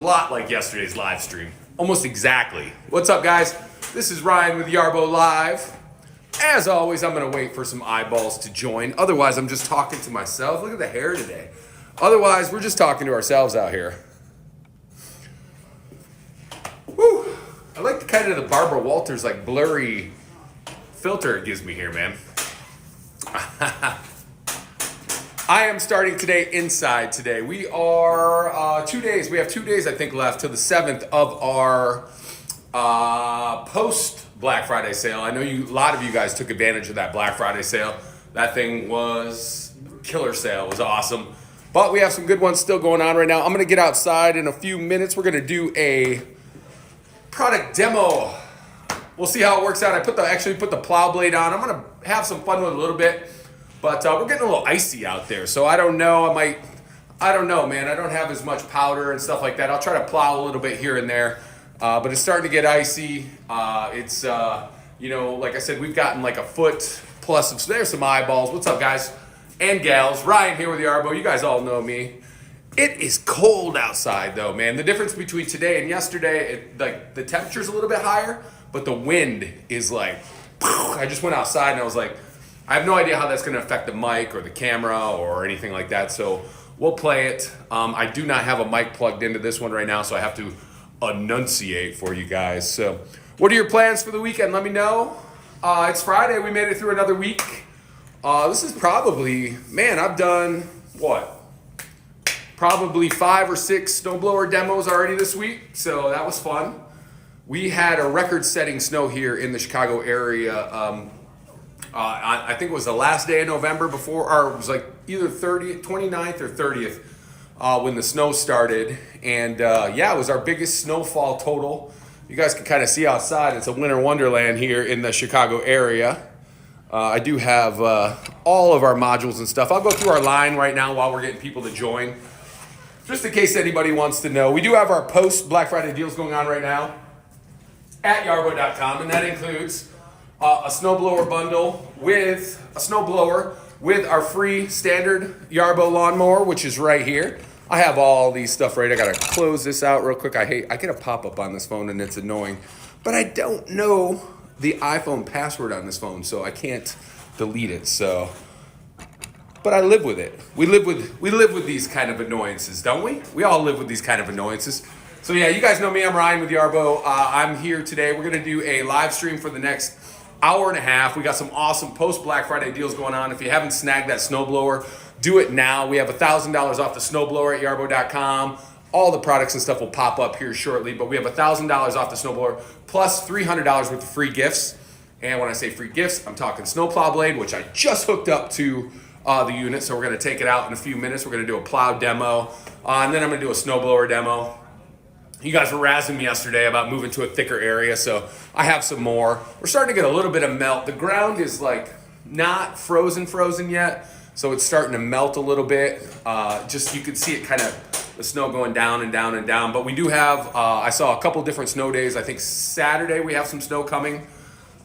A lot like yesterday's live stream. Almost exactly. What's up, guys? This is Ryan with Yarbo Live. As always, I'm going to wait for some eyeballs to join. Otherwise, I'm just talking to myself. Look at the hair today. Otherwise, we're just talking to ourselves out here. Woo! I like kind of the Barbara Walters, like, blurry filter it gives me here, man. I am starting today inside today. We are 2 days. We have 2 days, I think, left till the 7th of our post Black Friday sale. I know a lot of you guys took advantage of that Black Friday sale. That thing was killer sale. It was awesome. But we have some good ones still going on right now. I'm going to get outside in a few minutes. We're going to do a product demo. We'll see how it works out. I actually put the plow blade on. I'm going to have some fun with it a little bit. But we're getting a little icy out there, so I don't know. I don't know, man. I don't have as much powder and stuff like that. I'll try to plow a little bit here and there, but it's starting to get icy. It's like I said, we've gotten like a foot plus of. There's some eyeballs. What's up, guys and gals? Ryan here with Yarbo. You guys all know me. It is cold outside, though, man. The difference between today and yesterday, the temperature's a little bit higher, but the wind is like. I just went outside and I was like. I have no idea how that's going to affect the mic or the camera or anything like that, so we'll play it. I do not have a mic plugged into this one right now, so I have to enunciate for you guys. So what are your plans for the weekend? Let me know. It's Friday. We made it through another week. This is probably, man, I've done, probably 5 or 6 snowblower demos already this week, so that was fun. We had a record-setting snow here in the Chicago area. I think it was the last day of November or it was like either 29th or 30th when the snow started. And it was our biggest snowfall total. You guys can kind of see outside. It's a winter wonderland here in the Chicago area. I do have all of our modules and stuff. I'll go through our line right now while we're getting people to join. Just in case anybody wants to know. We do have our post Black Friday deals going on right now at yarbo.com, and that includes a snowblower bundle with a snowblower with our free standard Yarbo lawnmower, which is right here. I have all these stuff right. I gotta close this out real quick. I get a pop-up on this phone and it's annoying, but I don't know the iPhone password on this phone, so I can't delete it. So, but I live with it. We live with these kind of annoyances, don't we? We all live with these kind of annoyances. So yeah, you guys know me. I'm Ryan with Yarbo. I'm here today. We're gonna do a live stream for the next hour and a half. We got some awesome post Black Friday deals going on. If you haven't snagged that snowblower, do it now. We have $1,000 off the snowblower at yarbo.com. All the products and stuff will pop up here shortly, but we have $1,000 off the snowblower plus $300 worth of free gifts. And when I say free gifts, I'm talking snowplow blade, which I just hooked up to the unit. So we're going to take it out in a few minutes. We're going to do a plow demo, and then I'm going to do a snowblower demo. You guys were razzing me yesterday about moving to a thicker area, so I have some more. We're starting to get a little bit of melt. The ground is like not frozen yet, so it's starting to melt a little bit. Just you can see it kind of, the snow going down and down and down. But we do have, I saw a couple different snow days. I think Saturday we have some snow coming.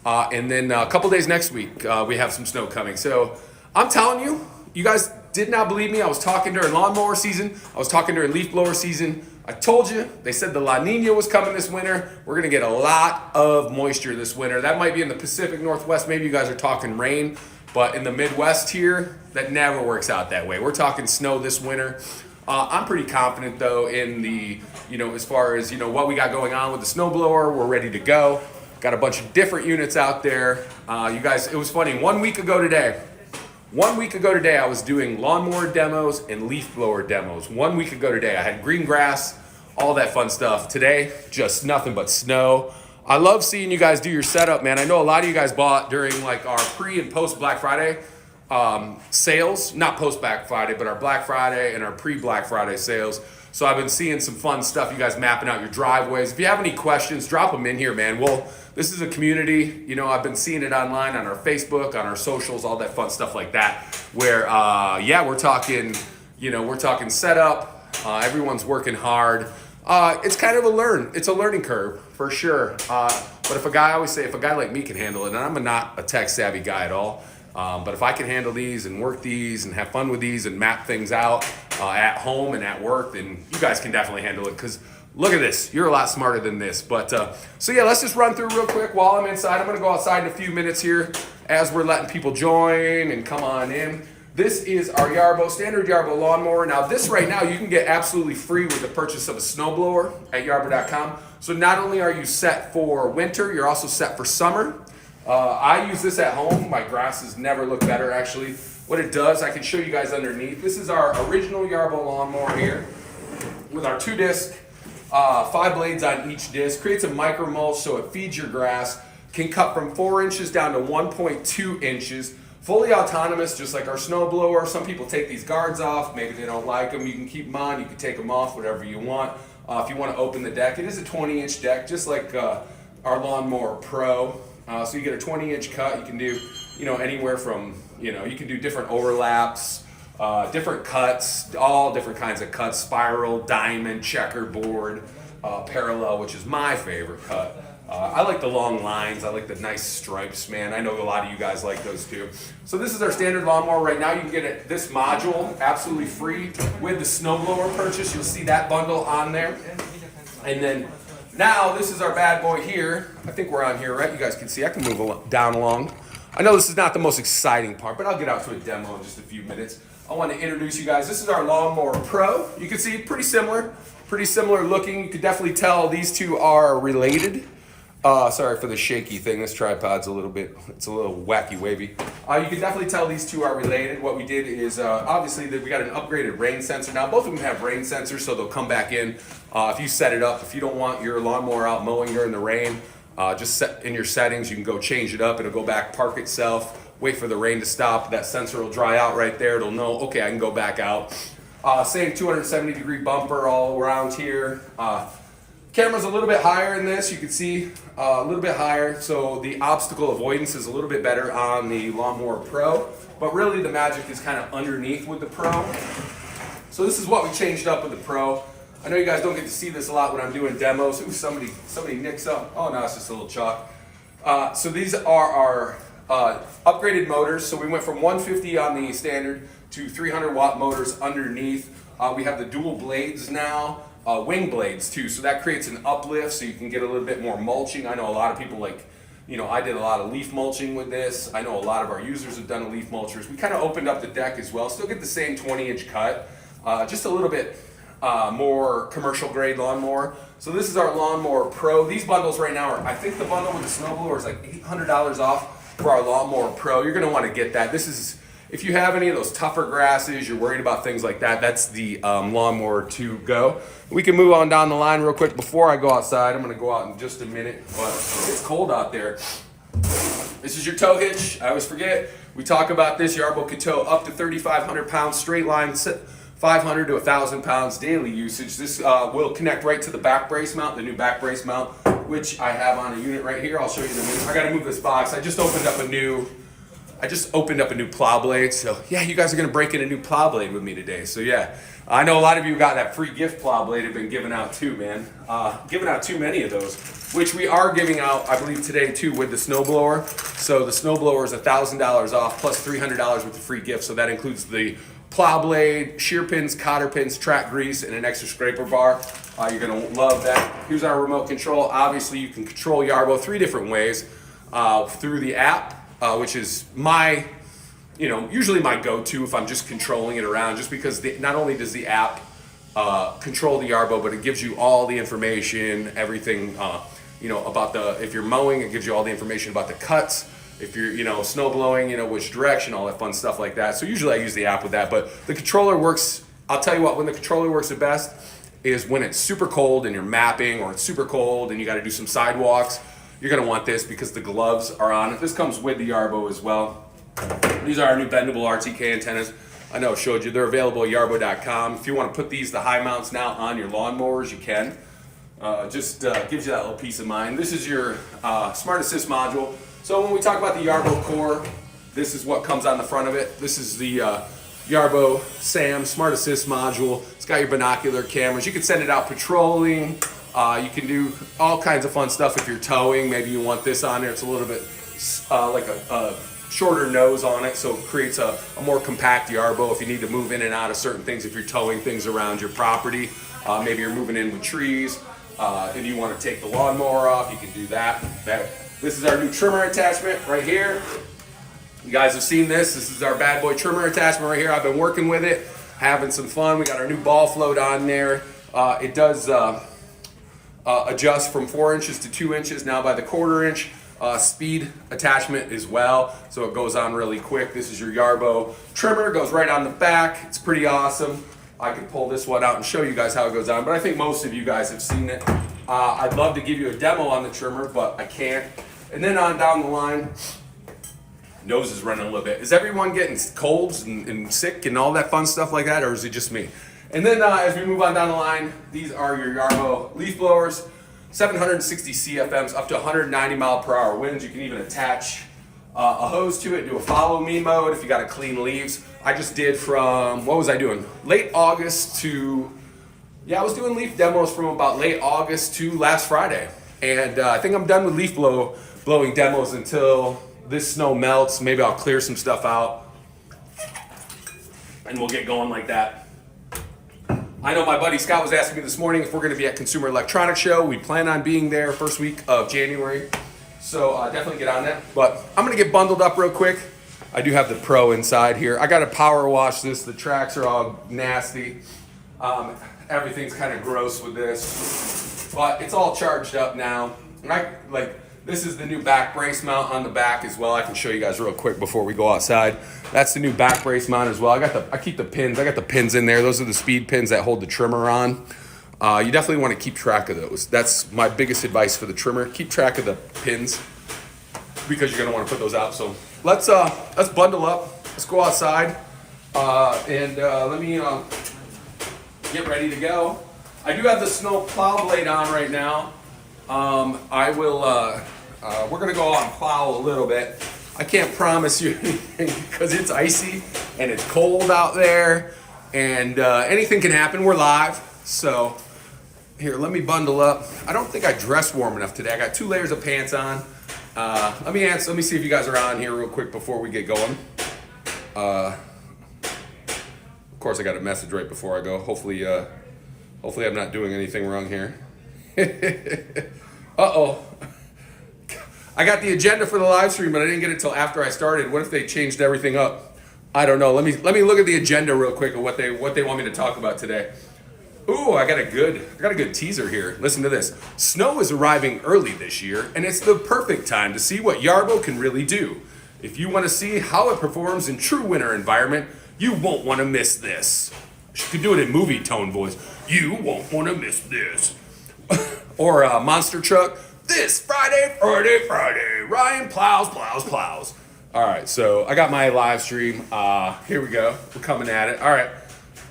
And then a couple days next week we have some snow coming. So I'm telling you, you guys did not believe me. I was talking during lawnmower season. I was talking during leaf blower season. I told you, they said the La Nina was coming this winter. We're gonna get a lot of moisture this winter. That might be in the Pacific Northwest. Maybe you guys are talking rain, but in the Midwest here, that never works out that way. We're talking snow this winter. I'm pretty confident though in the, as far as, what we got going on with the snowblower, we're ready to go. Got a bunch of different units out there. You guys, it was funny, 1 week ago today, I was doing lawnmower demos and leaf blower demos. 1 week ago today, I had green grass, all that fun stuff. Today, just nothing but snow. I love seeing you guys do your setup, man. I know a lot of you guys bought during like our pre and post Black Friday sales. Not post Black Friday, but our Black Friday and our pre-Black Friday sales. So I've been seeing some fun stuff, you guys mapping out your driveways. If you have any questions, drop them in here, man. This is a community, I've been seeing it online on our Facebook, on our socials, all that fun stuff like that, where, we're talking, we're talking setup, everyone's working hard. It's kind of it's a learning curve, for sure. But if a guy like me can handle it, and I'm not a tech savvy guy at all, But if I can handle these and work these and have fun with these and map things out at home and at work, then you guys can definitely handle it. Because look at this. You're a lot smarter than this. But so yeah, let's just run through real quick while I'm inside. I'm gonna go outside in a few minutes here as we're letting people join and come on in. This is our Yarbo, standard Yarbo lawnmower. Now this right now you can get absolutely free with the purchase of a snowblower at yarbo.com. So not only are you set for winter, you're also set for summer. I use this at home. My grasses never look better actually. What it does, I can show you guys underneath. This is our original Yarbo lawnmower here with our 2-disc, 5 blades on each disc. Creates a micro mulch so it feeds your grass. Can cut from 4 inches down to 1.2 inches. Fully autonomous, just like our snowblower. Some people take these guards off. Maybe they don't like them. You can keep them on. You can take them off, whatever you want. If you want to open the deck, it is a 20-inch deck, just like our Lawnmower Pro. So you get a 20-inch cut. You can do, anywhere from, you can do different overlaps, different cuts, all different kinds of cuts: spiral, diamond, checkerboard, parallel, which is my favorite cut. I like the long lines. I like the nice stripes, man. I know a lot of you guys like those too. So this is our standard lawnmower right now. You can get this module absolutely free with the snowblower purchase. You'll see that bundle on there. And then now this is our bad boy here. I think we're on here, right? You guys can see. I can move down along. I know this is not the most exciting part, but I'll get out to a demo in just a few minutes. I want to introduce you guys. This is our Lawnmower Pro. You can see pretty similar looking. You can definitely tell these two are related. Sorry for the shaky thing. This tripod's it's a little wacky wavy. You can definitely tell these two are related. What we did is, obviously, we got an upgraded rain sensor. Now, both of them have rain sensors, so they'll come back in. If you set it up, if you don't want your lawnmower out mowing during the rain, just set in your settings. You can go change it up. It'll go back, park itself, wait for the rain to stop. That sensor will dry out right there. It'll know, okay, I can go back out. Same 270-degree bumper all around here. Camera's a little bit higher in this. You can see a little bit higher, so the obstacle avoidance is a little bit better on the Lawnmower Pro, but really the magic is kind of underneath with the Pro. So this is what we changed up with the Pro. I know you guys don't get to see this a lot when I'm doing demos. Ooh, somebody nicks up. Oh no, it's just a little chalk. So these are our upgraded motors. So we went from 150 on the standard to 300-watt motors underneath. We have the dual blades now. Wing blades too, so that creates an uplift so you can get a little bit more mulching. I know a lot of people I did a lot of leaf mulching with this. I know a lot of our users have done leaf mulchers. We kind of opened up the deck as well. Still get the same 20-inch cut, just a little bit more commercial grade lawnmower. So this is our Lawnmower Pro. These bundles right now I think the bundle with the snowblower is like $800 off for our Lawnmower Pro. You're gonna want to get that. This is, if you have any of those tougher grasses, you're worried about things like that, that's the Lawnmower to go. We can move on down the line real quick before I go outside. I'm going to go out in just a minute, but it's cold out there. This is your tow hitch. I always forget. We talk about this. Yarbo can tow up to 3,500 pounds straight line, 500 to 1,000 pounds daily usage. This will connect right to the back brace mount, the new back brace mount, which I have on a unit right here. I'll show you in a minute. I got to move this box. I just opened up a new plow blade, so yeah, you guys are gonna break in a new plow blade with me today. So yeah, I know a lot of you got that free gift plow blade have been giving out too, man. Giving out too many of those, which we are giving out, I believe today too, with the snowblower. So the snowblower is $1,000 off plus $300 with the free gift. So that includes the plow blade, shear pins, cotter pins, track grease, and an extra scraper bar. You're gonna love that. Here's our remote control. Obviously, you can control Yarbo 3 different ways through the app. Which is usually my go-to if I'm just controlling it around, just because not only does the app control the Yarbo, but it gives you all the information, everything, about if you're mowing, it gives you all the information about the cuts. If you're, snow blowing, which direction, all that fun stuff like that. So usually I use the app with that, but the controller works, I'll tell you what, when the controller works the best is when it's super cold and you're mapping, or it's super cold and you got to do some sidewalks. You're going to want this because the gloves are on. This comes with the Yarbo as well. These are our new bendable RTK antennas. I know I showed you. They're available at yarbo.com. If you want to put the high mounts now on your lawnmowers, you can. Just gives you that little peace of mind. This is your Smart Assist module. So when we talk about the Yarbo core, this is what comes on the front of it. This is the Yarbo SAM Smart Assist module. It's got your binocular cameras. You can send it out patrolling. You can do all kinds of fun stuff if you're towing. Maybe you want this on there. It's a little bit like a shorter nose on it, so it creates a more compact Yarbo if you need to move in and out of certain things, if you're towing things around your property. Maybe you're moving in with trees. If you want to take the lawnmower off, you can do that. This is our new trimmer attachment right here. You guys have seen this. This is our bad boy trimmer attachment right here. I've been working with it, having some fun. We got our new ball float on there. It does adjust from 4 inches to 2 inches now by the 1/4 inch. Speed attachment as well, so it goes on really quick. This is your Yarbo trimmer. It goes right on the back. It's pretty awesome. I could pull this one out and show you guys how it goes on, but I think most of you guys have seen it. I'd love to give you a demo on the trimmer, but I can't. And then on down the line, nose is running a little bit. Is everyone getting colds and sick and all that fun stuff like that, or is it just me? And then as we move on down the line, these are your Yarbo leaf blowers, 760 CFMs, up to 190 mile per hour winds. You can even attach a hose to it, do a follow me mode if you got to clean leaves. I just did from, what was I doing? Late August to, I was doing leaf demos from about late August to last Friday. And I think I'm done with leaf blowing demos until this snow melts. Maybe I'll clear some stuff out and we'll get going like that. I know my buddy Scott was asking me this morning if we're going to be at Consumer Electronics Show. We plan on being there first week of January. So definitely get on that. But I'm going to get bundled up real quick. I do have the Pro inside here. I got to power wash this. The tracks are all nasty. Everything's kind of gross with this. But it's all charged up now. This is the new back brace mount on the back as well. I can show you guys real quick before we go outside. That's the new back brace mount as well. I keep the pins. I got the pins in there. Those are the speed pins that hold the trimmer on. You definitely want to keep track of those. That's my biggest advice for the trimmer. Keep track of the pins because you're gonna want to put those out. So let's bundle up. Let's go outside and let me get ready to go. I do have the snow plow blade on right now. We're gonna go out and plow a little bit. I can't promise you anything because it's icy and it's cold out there and anything can happen. We're live. So here, let me bundle up. I don't think I dressed warm enough today. I got 2 layers of pants on. Let me see if you guys are on here real quick before we get going. Of course, I got a message right before I go. Hopefully I'm not doing anything wrong here. Uh-oh. I got the agenda for the live stream, but I didn't get it till after I started. What if they changed everything up? I don't know. Let me look at the agenda real quick of what they want me to talk about today. Ooh, I got a good teaser here. Listen to this. Snow is arriving early this year, and it's the perfect time to see what Yarbo can really do. If you want to see how it performs in true winter environment, you won't want to miss this. You could do it in movie tone voice. You won't want to miss this. Or a monster truck. This Friday, Ryan plows. All right, so I got my live stream. Here we go. We're coming at it. All right.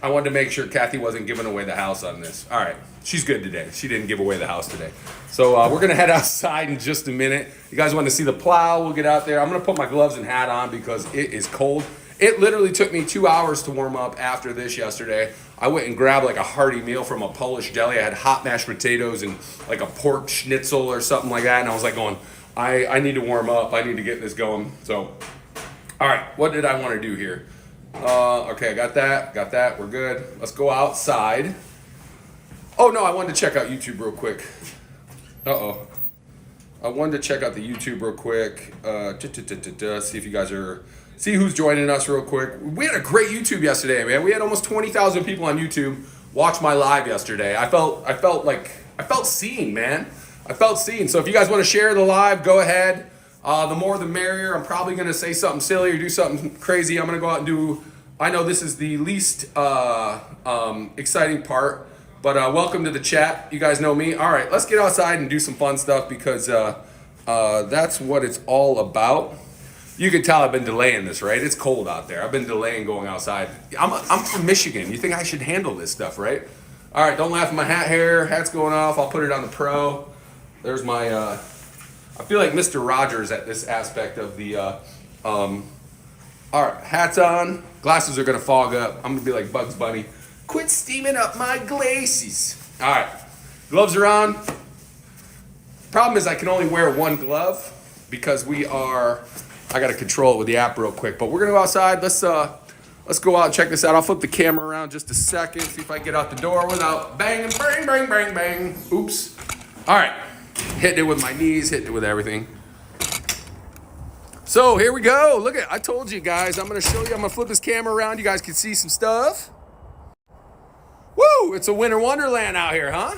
I wanted to make sure Kathy wasn't giving away the house on this. All right. She's good today. She didn't give away the house today. So we're going to head outside in just a minute. You guys want to see the plow? We'll get out there. I'm going to put my gloves and hat on because it is cold. It literally took me 2 hours to warm up after this yesterday. I went and grabbed like a hearty meal from a Polish deli. I had hot mashed potatoes and like a pork schnitzel or something like that. And I was like going, I need to warm up. I need to get this going. So, all right, what did I want to do here? Okay, I got that. We're good. Let's go outside. Oh no, I wanted to check out YouTube real quick. Uh-oh. I wanted to check out the YouTube real quick. See if you guys see who's joining us real quick. We had a great YouTube yesterday, man. We had almost 20,000 people on YouTube watch my live yesterday. I felt seen, man. I felt seen. So if you guys want to share the live, go ahead. The more the merrier. I'm probably going to say something silly or do something crazy. I'm going to go out and do, I know this is the least exciting part, but welcome to the chat. You guys know me. All right, let's get outside and do some fun stuff because that's what it's all about. You can tell I've been delaying this, right? It's cold out there. I've been delaying going outside. I'm from Michigan. You think I should handle this stuff, right? All right, don't laugh at my hat's going off. I'll put it on the Pro. There's my, I feel like Mr. Rogers at this aspect of the, all right, hat's on. Glasses are gonna fog up. I'm gonna be like Bugs Bunny. Quit steaming up my glasses. All right, gloves are on. Problem is I can only wear one glove because I gotta control it with the app real quick, but we're gonna go outside. Let's go out and check this out. I'll flip the camera around just a second, see if I can get out the door without banging, bang, bang, bang, bang. Oops. All right, hitting it with my knees, hitting it with everything. So here we go. Look at, I told you guys, I'm gonna show you, I'm gonna flip this camera around. You guys can see some stuff. Woo, it's a winter wonderland out here, huh?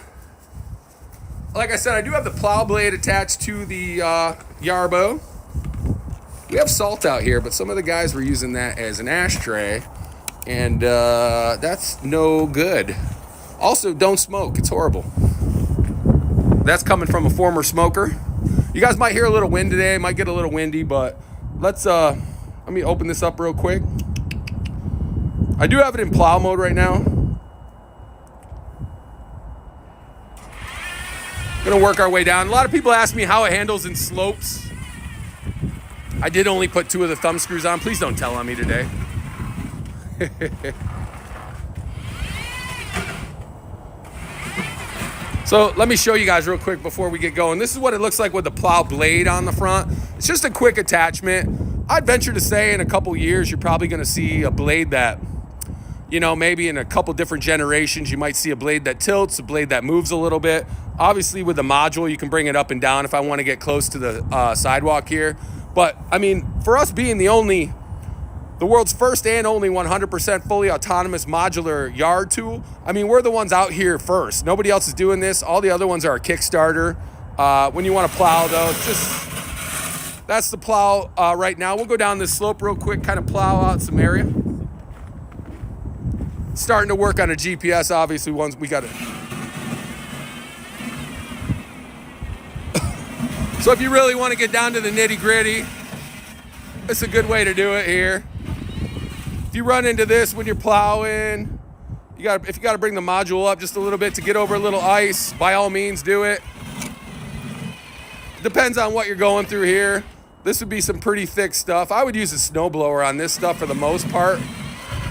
Like I said, I do have the plow blade attached to the Yarbo. We have salt out here, but some of the guys were using that as an ashtray, and that's no good. Also, don't smoke, it's horrible. That's coming from a former smoker. You guys might hear a little wind today, it might get a little windy, but let me open this up real quick. I do have it in plow mode right now. Gonna work our way down. A lot of people ask me how it handles in slopes. I did only put 2 of the thumb screws on. Please don't tell on me today. So let me show you guys real quick before we get going. This is what it looks like with the plow blade on the front. It's just a quick attachment. I'd venture to say in a couple years, you're probably gonna see a blade that, you know, maybe in a couple different generations, you might see a blade that tilts, a blade that moves a little bit. Obviously with the module, you can bring it up and down if I wanna get close to the sidewalk here. But I mean, for us being the world's first and only 100% fully autonomous modular yard tool, I mean, we're the ones out here first. Nobody else is doing this. All the other ones are a Kickstarter. When you want to plow though, that's the plow right now. We'll go down this slope real quick, kind of plow out some area. Starting to work on a GPS, obviously, once we got it. So if you really want to get down to the nitty gritty, it's a good way to do it here. If you run into this when you're plowing, if you got to bring the module up just a little bit to get over a little ice, by all means do it. Depends on what you're going through here. This would be some pretty thick stuff. I would use a snowblower on this stuff for the most part,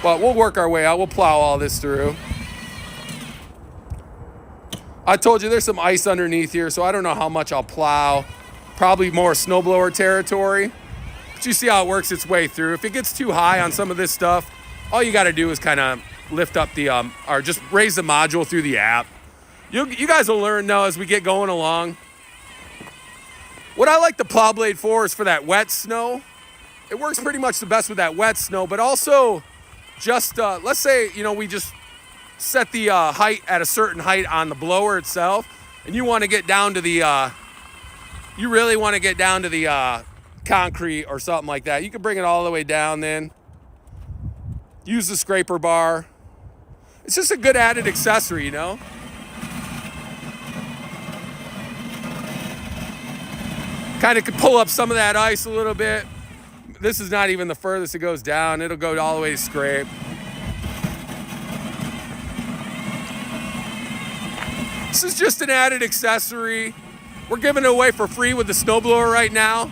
but we'll work our way out. We'll plow all this through. I told you there's some ice underneath here, so I don't know how much I'll plow. Probably more snowblower territory. But you see how it works its way through. If it gets too high on some of this stuff, all you got to do is kind of lift up the, or just raise the module through the app. You guys will learn though as we get going along. What I like the plow blade for is for that wet snow. It works pretty much the best with that wet snow, but also just, let's say, you know, we just set the height at a certain height on the blower itself, and you want to get down to the, you really want to get down to the concrete or something like that. You can bring it all the way down then. Use the scraper bar. It's just a good added accessory, you know? Kind of could pull up some of that ice a little bit. This is not even the furthest it goes down. It'll go all the way to scrape. This is just an added accessory. We're giving it away for free with the snowblower right now.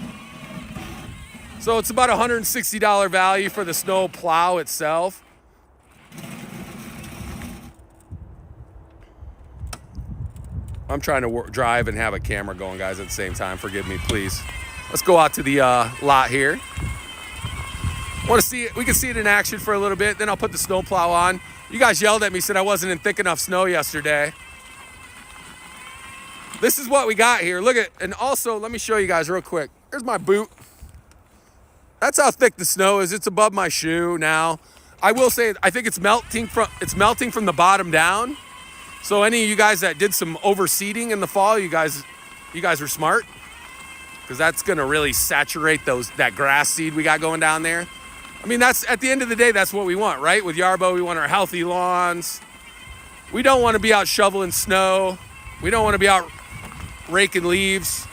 So it's about $160 value for the snow plow itself. I'm trying to drive and have a camera going, guys, at the same time. Forgive me, please. Let's go out to the lot here. Want to see it? We can see it in action for a little bit. Then I'll put the snow plow on. You guys yelled at me, said I wasn't in thick enough snow yesterday. This is what we got here. Look at, and also let me show you guys real quick. Here's my boot. That's how thick the snow is. It's above my shoe now. I will say, I think it's melting from the bottom down. So any of you guys that did some overseeding in the fall, you guys were smart, because that's gonna really saturate that grass seed we got going down there. I mean, that's, at the end of the day, that's what we want, right? With Yarbo, we want our healthy lawns. We don't want to be out shoveling snow. We don't want to be out raking leaves.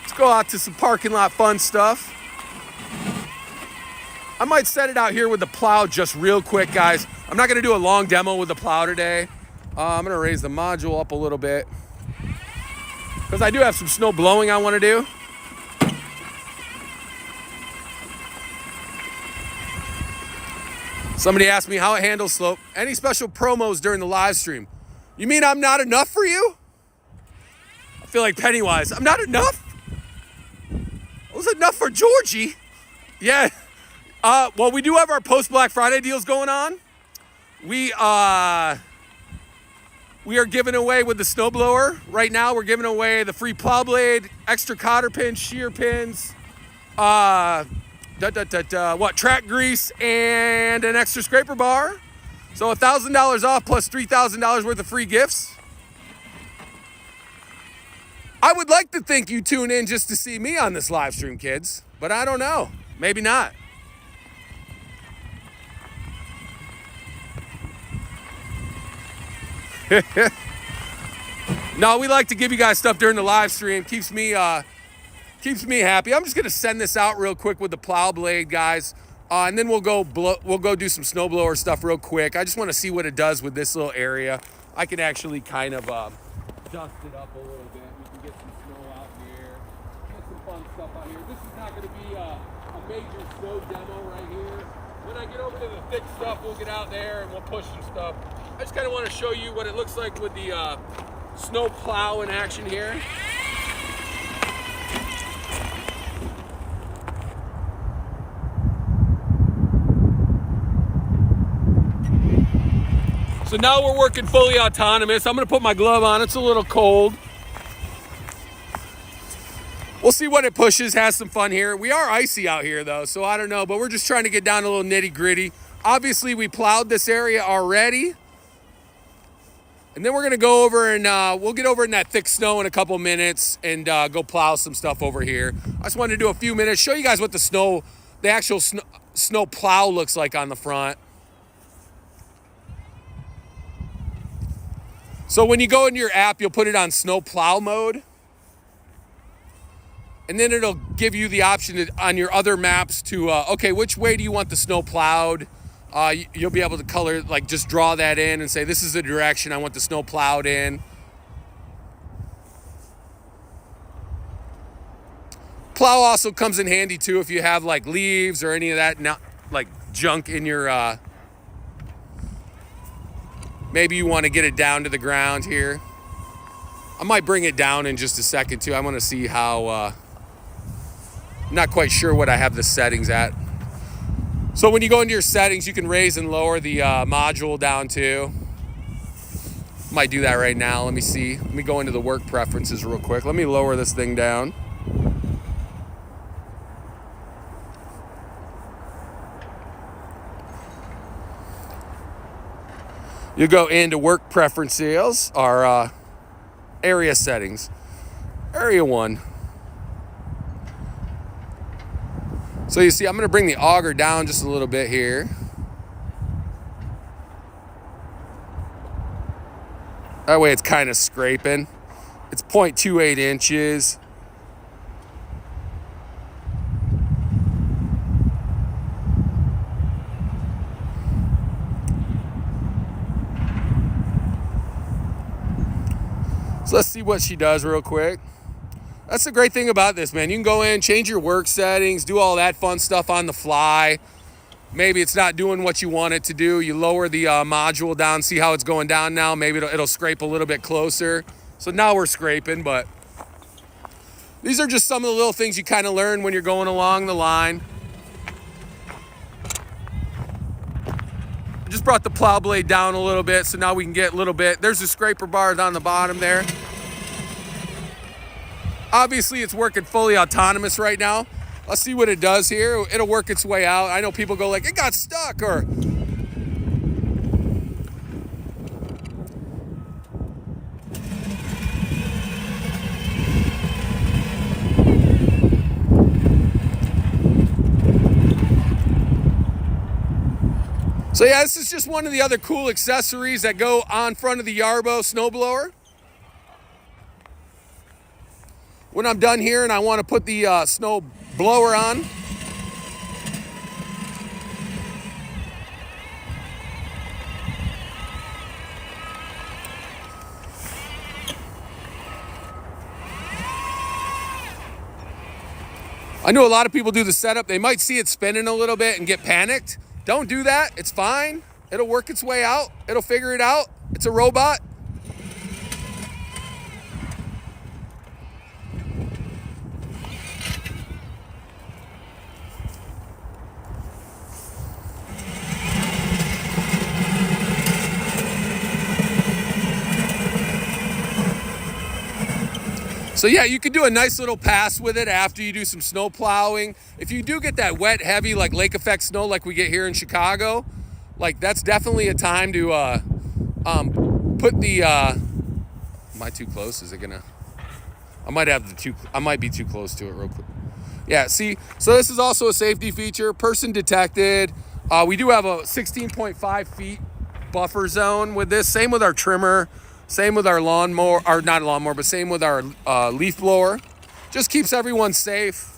Let's go out to some parking lot fun stuff. I might set it out here with the plow just real quick, guys. I'm not gonna do a long demo with the plow today. I'm gonna raise the module up a little bit, because I do have some snow blowing I wanna do. Somebody asked me how it handles slope. Any special promos during the live stream? You mean I'm not enough for you? I feel like Pennywise. I'm not enough? I was enough for Georgie. Yeah. Well, we do have our post Black Friday deals going on. We are giving away with the Snowblower right now. We're giving away the free plow blade, extra cotter pins, shear pins, track grease, and an extra scraper bar. So $1,000 off plus $3,000 worth of free gifts. I would like to think you tune in just to see me on this live stream, kids, but I don't know. Maybe not. No, we like to give you guys stuff during the live stream. Keeps me happy. I'm just gonna send this out real quick with the plow blade, guys, and then we'll go do some snowblower stuff real quick. I just want to see what it does with this little area. I can actually kind of dust it up a little bit. We can get some snow out here. Get some fun stuff out here. This is not going to be a major snow demo right here. When I get over to the thick stuff, we'll get out there and we'll push some stuff. I just kind of want to show you what it looks like with the snow plow in action here. So now we're working fully autonomous. I'm gonna put my glove on, it's a little cold. We'll see what it pushes, has some fun here. We are icy out here though, so I don't know, but we're just trying to get down a little nitty gritty. Obviously we plowed this area already. And then we're gonna go over and we'll get over in that thick snow in a couple minutes and go plow some stuff over here. I just wanted to do a few minutes, show you guys what the actual snow plow looks like on the front. So when you go into your app, you'll put it on snow plow mode. And then it'll give you the option on your other maps to, okay, which way do you want the snow plowed? You'll be able to color, like just draw that in and say, this is the direction I want the snow plowed in. Plow also comes in handy too if you have like leaves or any of that like junk in your, maybe you want to get it down to the ground here. I might bring it down in just a second too. I want to see how, I'm not quite sure what I have the settings at. So when you go into your settings, you can raise and lower the module down too. Might do that right now. Let me see. Let me go into the work preferences real quick. Let me lower this thing down. You go into work preferences, or area settings. Area 1. So you see, I'm gonna bring the auger down just a little bit here. That way it's kind of scraping. It's 0.28 inches. So let's see what she does real quick. That's the great thing about this, man. You can go in, change your work settings, do all that fun stuff on the fly. Maybe it's not doing what you want it to do. You lower the module down, see how it's going down now. Maybe it'll scrape a little bit closer. So now we're scraping, but these are just some of the little things you kind of learn when you're going along the line. I just brought the plow blade down a little bit, so now we can get a little bit. There's the scraper bars on the bottom there. Obviously, it's working fully autonomous right now. Let's see what it does here. It'll work its way out. I know people go like, it got stuck, or... So yeah, this is just one of the other cool accessories that go on front of the Yarbo snowblower. When I'm done here and I want to put the snow blower on, I know a lot of people do the setup. They might see it spinning a little bit and get panicked. Don't do that. It's fine. It'll work its way out. It'll figure it out. It's a robot. So yeah, you can do a nice little pass with it after you do some snow plowing. If you do get that wet, heavy, like lake effect snow like we get here in Chicago, like that's definitely a time to put the, am I too close? Is it gonna, I might be too close to it real quick. Yeah, see, so this is also a safety feature, person detected. We do have a 16.5 feet buffer zone with this, same with our trimmer. Same with our lawnmower, or not lawnmower, but same with our leaf blower. Just keeps everyone safe.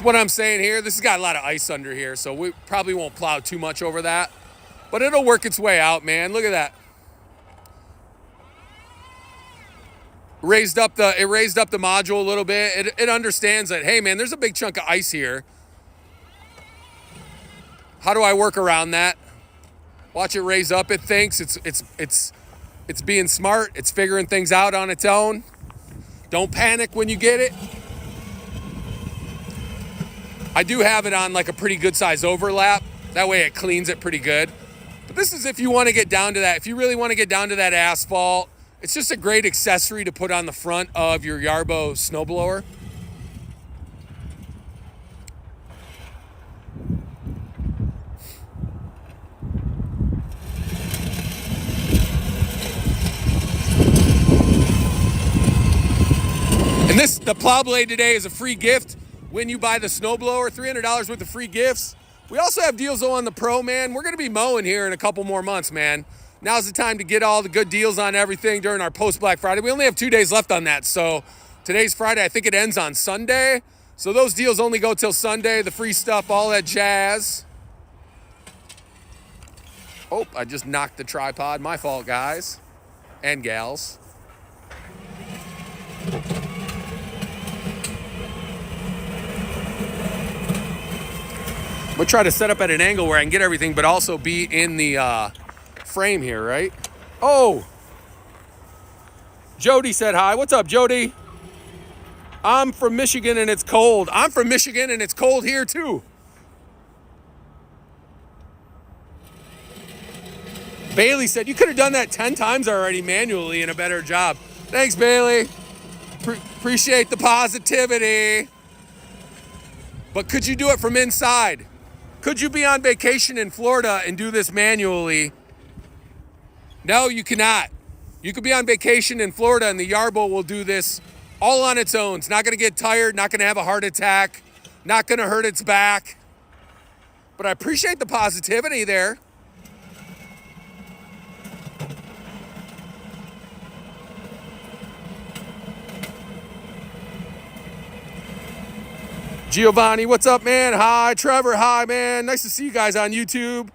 What I'm saying here, this has got a lot of ice under here, so we probably won't plow too much over that, but it'll work its way out, man. Look at that. It raised up the module a little bit. It understands that, hey man, there's a big chunk of ice here. How do I work around that? Watch it raise up. It thinks it's being smart. It's figuring things out on its own. Don't panic when you get it. I do have it on like a pretty good size overlap. That way it cleans it pretty good. But this is if you want to get down to that. If you really want to get down to that asphalt, it's just a great accessory to put on the front of your Yarbo snowblower. And the plow blade today is a free gift. When you buy the snowblower, $300 worth of free gifts. We also have deals on the Pro, man. We're going to be mowing here in a couple more months, man. Now's the time to get all the good deals on everything during our post-Black Friday. We only have 2 days left on that. So today's Friday. I think it ends on Sunday. So those deals only go till Sunday. The free stuff, all that jazz. Oh, I just knocked the tripod. My fault, guys and gals. I'm gonna try to set up at an angle where I can get everything, but also be in the frame here, right? Oh, Jody said hi. What's up, Jody? I'm from Michigan and it's cold. I'm from Michigan and it's cold here too. Bailey said you could have done that 10 times already manually and a better job. Thanks, Bailey. Appreciate the positivity. But could you do it from inside? Could you be on vacation in Florida and do this manually? No, you cannot. You could be on vacation in Florida and the Yarbo will do this all on its own. It's not going to get tired, not going to have a heart attack, not going to hurt its back. But I appreciate the positivity there. Giovanni, what's up, man? Hi, Trevor. Hi, man. Nice to see you guys on YouTube.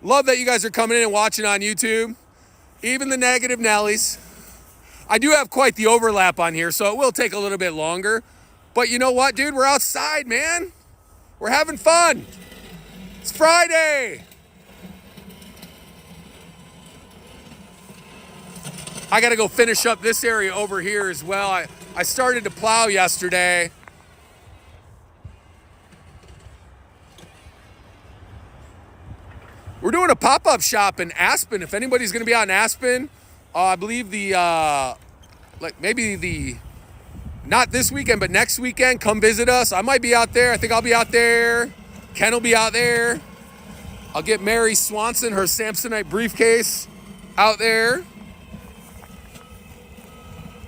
Love that you guys are coming in and watching on YouTube. Even the negative Nellies. I do have quite the overlap on here, so it will take a little bit longer. But you know what, dude? We're outside, man. We're having fun. It's Friday. I got to go finish up this area over here as well. I started to plow yesterday. We're doing a pop-up shop in Aspen. If anybody's going to be out in Aspen, I believe not this weekend, but next weekend, come visit us. I might be out there. I think I'll be out there. Ken will be out there. I'll get Mary Swanson, her Samsonite briefcase out there.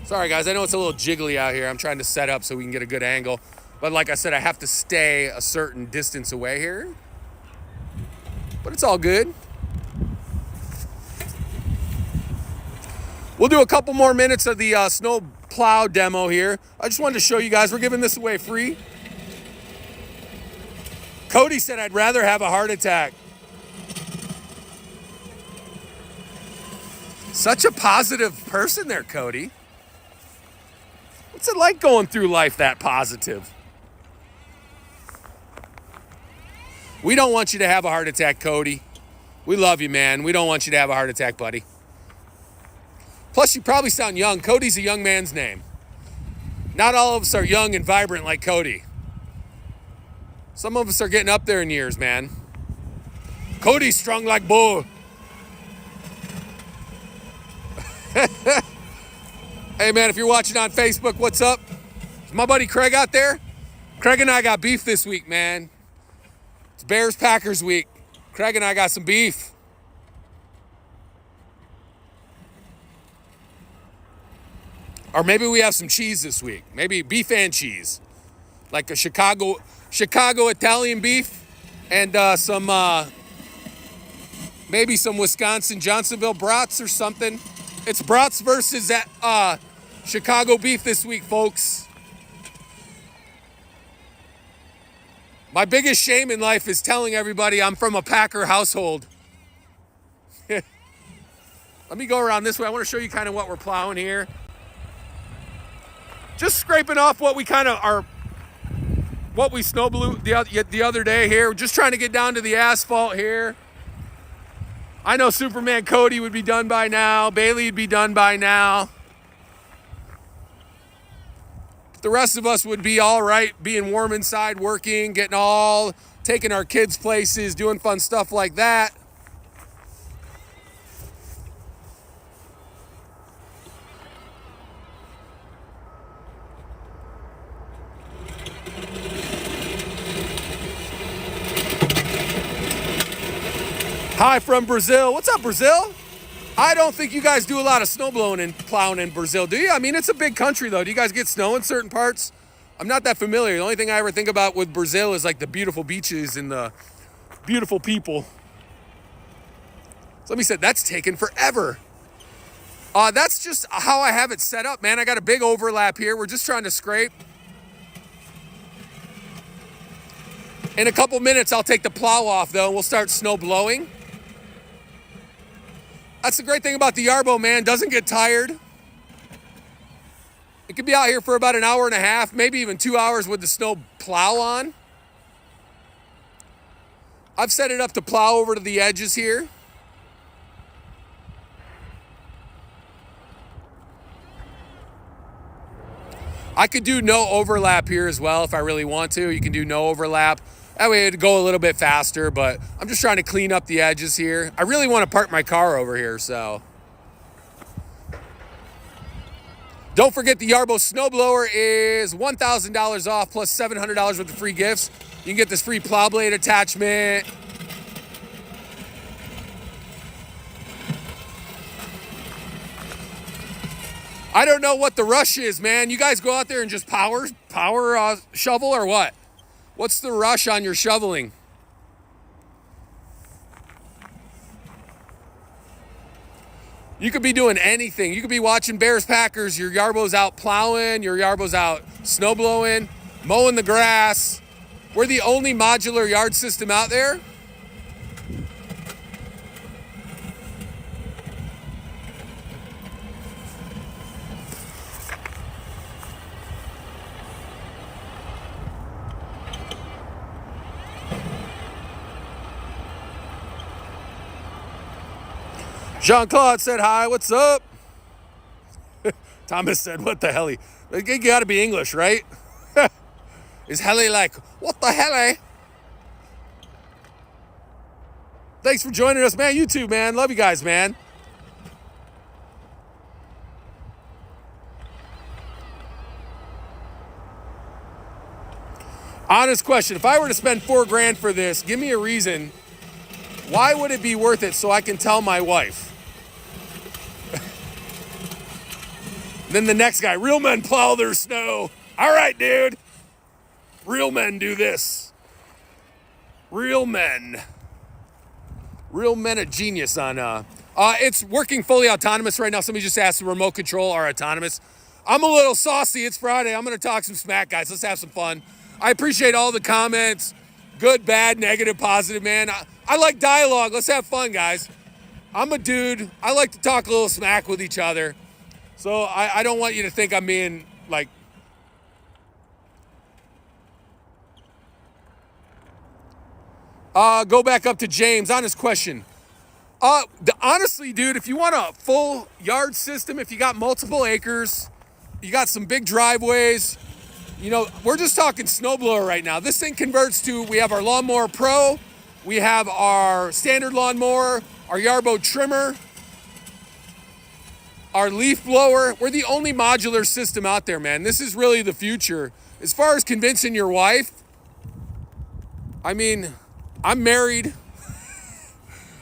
Sorry, guys. I know it's a little jiggly out here. I'm trying to set up so we can get a good angle. But like I said, I have to stay a certain distance away here. But it's all good. We'll do a couple more minutes of the snow plow demo here. I just wanted to show you guys, we're giving this away free. Cody said I'd rather have a heart attack. Such a positive person there, Cody. What's it like going through life that positive? We don't want you to have a heart attack, Cody. We love you, man. We don't want you to have a heart attack, buddy. Plus, you probably sound young. Cody's a young man's name. Not all of us are young and vibrant like Cody. Some of us are getting up there in years, man. Cody's strong like bull. Hey, man, if you're watching on Facebook, what's up? Is my buddy Craig out there? Craig and I got beef this week, man. It's Bears-Packers week. Craig and I got some beef. Or maybe we have some cheese this week. Maybe beef and cheese. Like a Chicago Italian beef and maybe some Wisconsin Johnsonville brats or something. It's brats versus that Chicago beef this week, folks. My biggest shame in life is telling everybody I'm from a Packer household. Let me go around this way. I want to show you kind of what we're plowing here. Just scraping off what we kind of are, what we snow blew the other day here. We're just trying to get down to the asphalt here. I know Superman Cody would be done by now. Bailey would be done by now. The rest of us would be all right, being warm inside, working, taking our kids places, doing fun stuff like that. Hi from Brazil. What's up, Brazil? I don't think you guys do a lot of snow blowing and plowing in Brazil, do you? I mean, it's a big country, though. Do you guys get snow in certain parts? I'm not that familiar. The only thing I ever think about with Brazil is like the beautiful beaches and the beautiful people. Somebody said that's taken forever. That's just how I have it set up, man. I got a big overlap here. We're just trying to scrape. In a couple minutes, I'll take the plow off, though, and we'll start snow blowing. That's the great thing about the Yarbo, man. Doesn't get tired. It could be out here for about an hour and a half, maybe even 2 hours with the snow plow on. I've set it up to plow over to the edges here. I could do no overlap here as well if I really want to. You can do no overlap. That way it'd go a little bit faster, but I'm just trying to clean up the edges here. I really want to park my car over here, so. Don't forget the Yarbo Snowblower is $1,000 off plus $700 worth of free gifts. You can get this free plow blade attachment. I don't know what the rush is, man. You guys go out there and just power shovel or what? What's the rush on your shoveling? You could be doing anything. You could be watching Bears Packers. Your Yarbo's out plowing. Your Yarbo's out snow blowing, mowing the grass. We're the only modular yard system out there. Jean-Claude said hi, what's up? Thomas said, what the hell? You gotta be English, right? Is Helly like, what the hell? Thanks for joining us, man. You too, man. Love you guys, man. Honest question. If I were to spend $4 grand for this, give me a reason. Why would it be worth it so I can tell my wife? Then the next guy, real men plow their snow. All right, dude. Real men do this. Real men. Real men of genius on, it's working fully autonomous right now. Somebody just asked the remote control or autonomous. I'm a little saucy. It's Friday. I'm going to talk some smack, guys. Let's have some fun. I appreciate all the comments. Good, bad, negative, positive, man. I like dialogue. Let's have fun, guys. I'm a dude. I like to talk a little smack with each other. So I don't want you to think I'm being like. Go back up to James on his question. Honestly, dude, if you want a full yard system, if you got multiple acres, you got some big driveways, you know, we're just talking snowblower right now. This thing converts to, we have our Lawnmower Pro, we have our standard lawnmower, our Yarbo trimmer, our leaf blower. We're the only modular system out there, man. This is really the future. As far as convincing your wife, I mean, I'm married.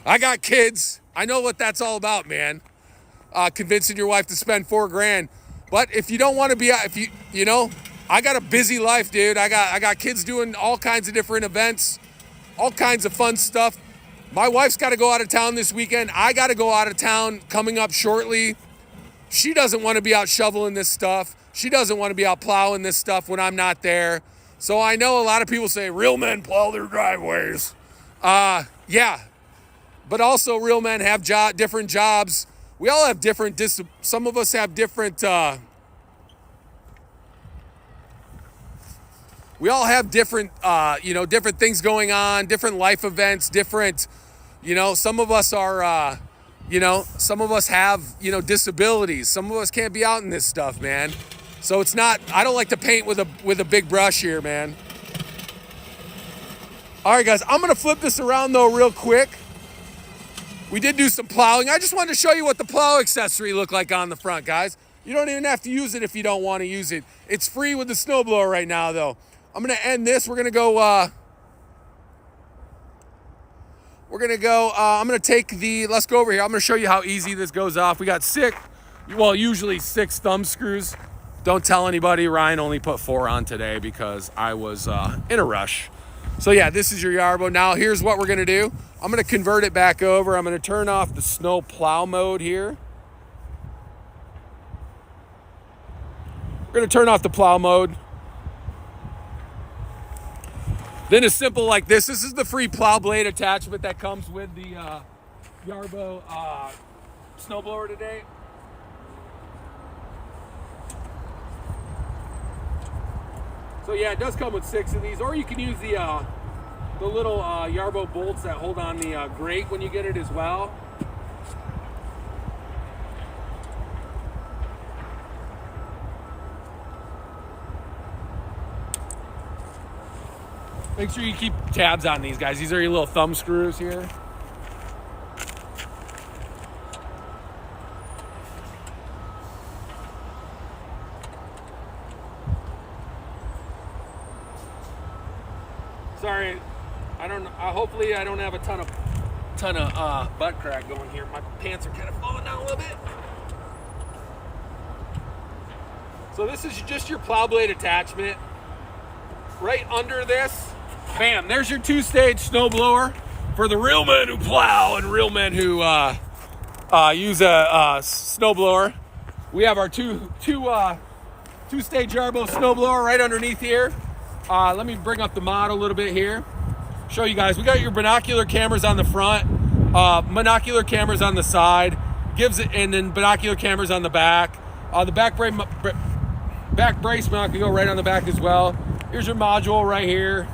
I got kids. I know what that's all about, man. Convincing your wife to spend $4,000. But if you don't want to be, you know, I got a busy life, dude. I got kids doing all kinds of different events, all kinds of fun stuff. My wife's got to go out of town this weekend. I got to go out of town coming up shortly. She doesn't want to be out shoveling this stuff. She doesn't want to be out plowing this stuff when I'm not there. So I know a lot of people say real men plow their driveways. Yeah. But also real men have different jobs. We all have different, some of us have different, we all have different, you know, different things going on, different life events, different, you know, some of us are, you know, some of us have, you know, disabilities. Some of us can't be out in this stuff, man. So it's not, I don't like to paint with a big brush here, man. All right, guys, I'm going to flip this around, though, real quick. We did do some plowing. I just wanted to show you what the plow accessory looked like on the front, guys. You don't even have to use it if you don't want to use it. It's free with the snowblower right now, though. I'm going to end this. We're going to go, I'm going to take let's go over here. I'm going to show you how easy this goes off. We got usually 6 thumb screws. Don't tell anybody. Ryan only put 4 on today because I was in a rush. So yeah, this is your Yarbo. Now here's what we're going to do. I'm going to convert it back over. I'm going to turn off the snow plow mode here. We're going to turn off the plow mode. Then it's simple like this. This is the free plow blade attachment that comes with the Yarbo snowblower today. So yeah, it does come with 6 of these, or you can use the little Yarbo bolts that hold on the grate when you get it as well. Make sure you keep tabs on these, guys. These are your little thumb screws here. Sorry, hopefully I don't have a ton of butt crack going here. My pants are kind of falling down a little bit. So this is just your plow blade attachment. Right under this, bam, there's your 2-stage snowblower for the real men who plow and real men who use a snowblower. We have our two-stage Yarbo snowblower right underneath here. Let me bring up the mod a little bit here. Show you guys. We got your binocular cameras on the front, monocular cameras on the side, and then binocular cameras on the back. The back brace mount can go right on the back as well. Here's your module right here.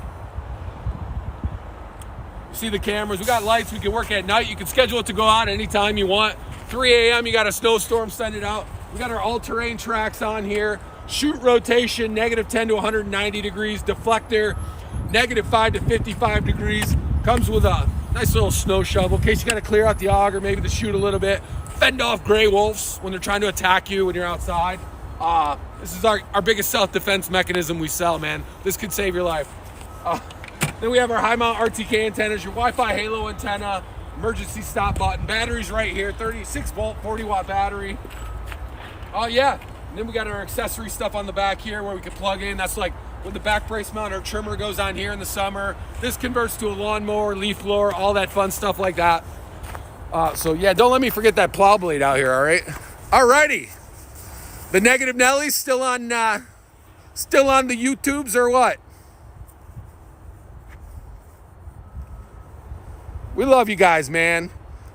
You see the cameras. We got lights. We can work at night. You can schedule it to go out anytime you want. 3 a.m. you got a snowstorm, send it out. We got our all-terrain tracks on here. Shoot rotation, -10 to 190 degrees. Deflector, -5 to 55 degrees. Comes with a nice little snow shovel in case you got to clear out the auger, maybe to shoot a little bit. Fend off gray wolves when they're trying to attack you when you're outside. This is our biggest self-defense mechanism we sell, man. This could save your life. Then we have our high mount RTK antennas, your Wi-Fi halo antenna, emergency stop button, batteries right here, 36 volt, 40 watt battery. Oh yeah. And then we got our accessory stuff on the back here where we can plug in. That's like when the back brace mount, our trimmer goes on here in the summer. This converts to a lawnmower, leaf blower, all that fun stuff like that. So yeah, don't let me forget that plow blade out here, all right? Alrighty. The Negative Nelly's still on the YouTubes or what? We love you guys, man.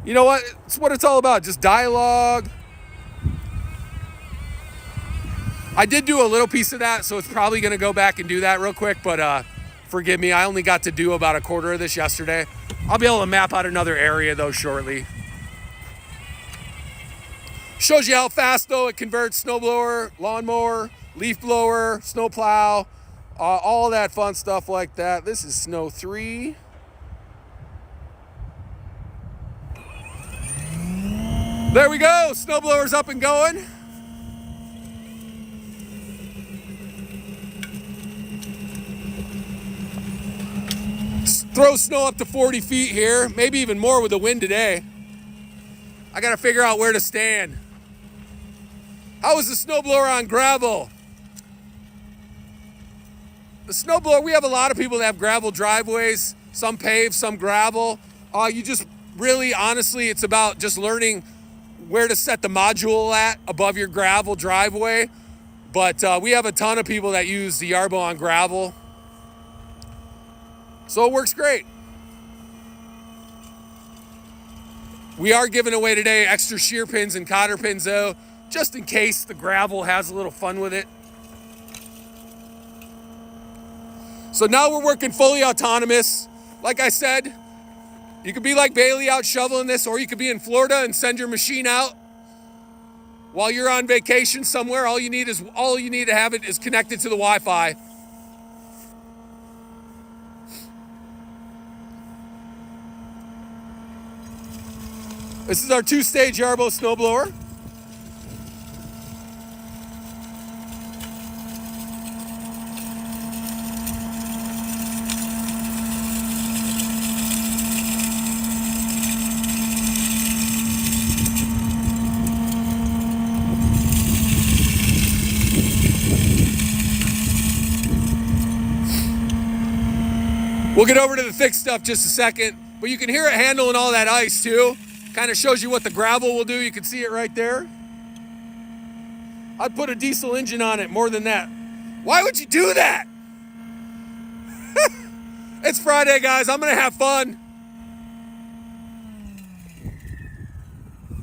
You know what? It's what it's all about, just dialogue. I did do a little piece of that, so it's probably going to go back and do that real quick, but forgive me. I only got to do about a quarter of this yesterday. I'll be able to map out another area, though, shortly. Shows you how fast, though, it converts snowblower, lawnmower, leaf blower, snow plow, all that fun stuff like that. This is Snow 3. There we go. Snowblower's up and going. Throw snow up to 40 feet here, maybe even more with the wind today. I gotta figure out where to stand. How is the snowblower on gravel? The snowblower, we have a lot of people that have gravel driveways, some paved, some gravel. You just really, honestly, it's about just learning where to set the module at above your gravel driveway. But we have a ton of people that use the Yarbo on gravel. So it works great. We are giving away today extra shear pins and cotter pins though, just in case the gravel has a little fun with it. So now we're working fully autonomous. Like I said, you could be like Bailey out shoveling this, or you could be in Florida and send your machine out while you're on vacation somewhere. All you need to have it is connected to the Wi-Fi. This is our 2-stage Yarbo snowblower. We'll get over to the thick stuff just a second, but you can hear it handling all that ice too. Kind of shows you what the gravel will do. You can see it right there. I'd put a diesel engine on it more than that. Why would you do that? It's Friday, guys. I'm going to have fun.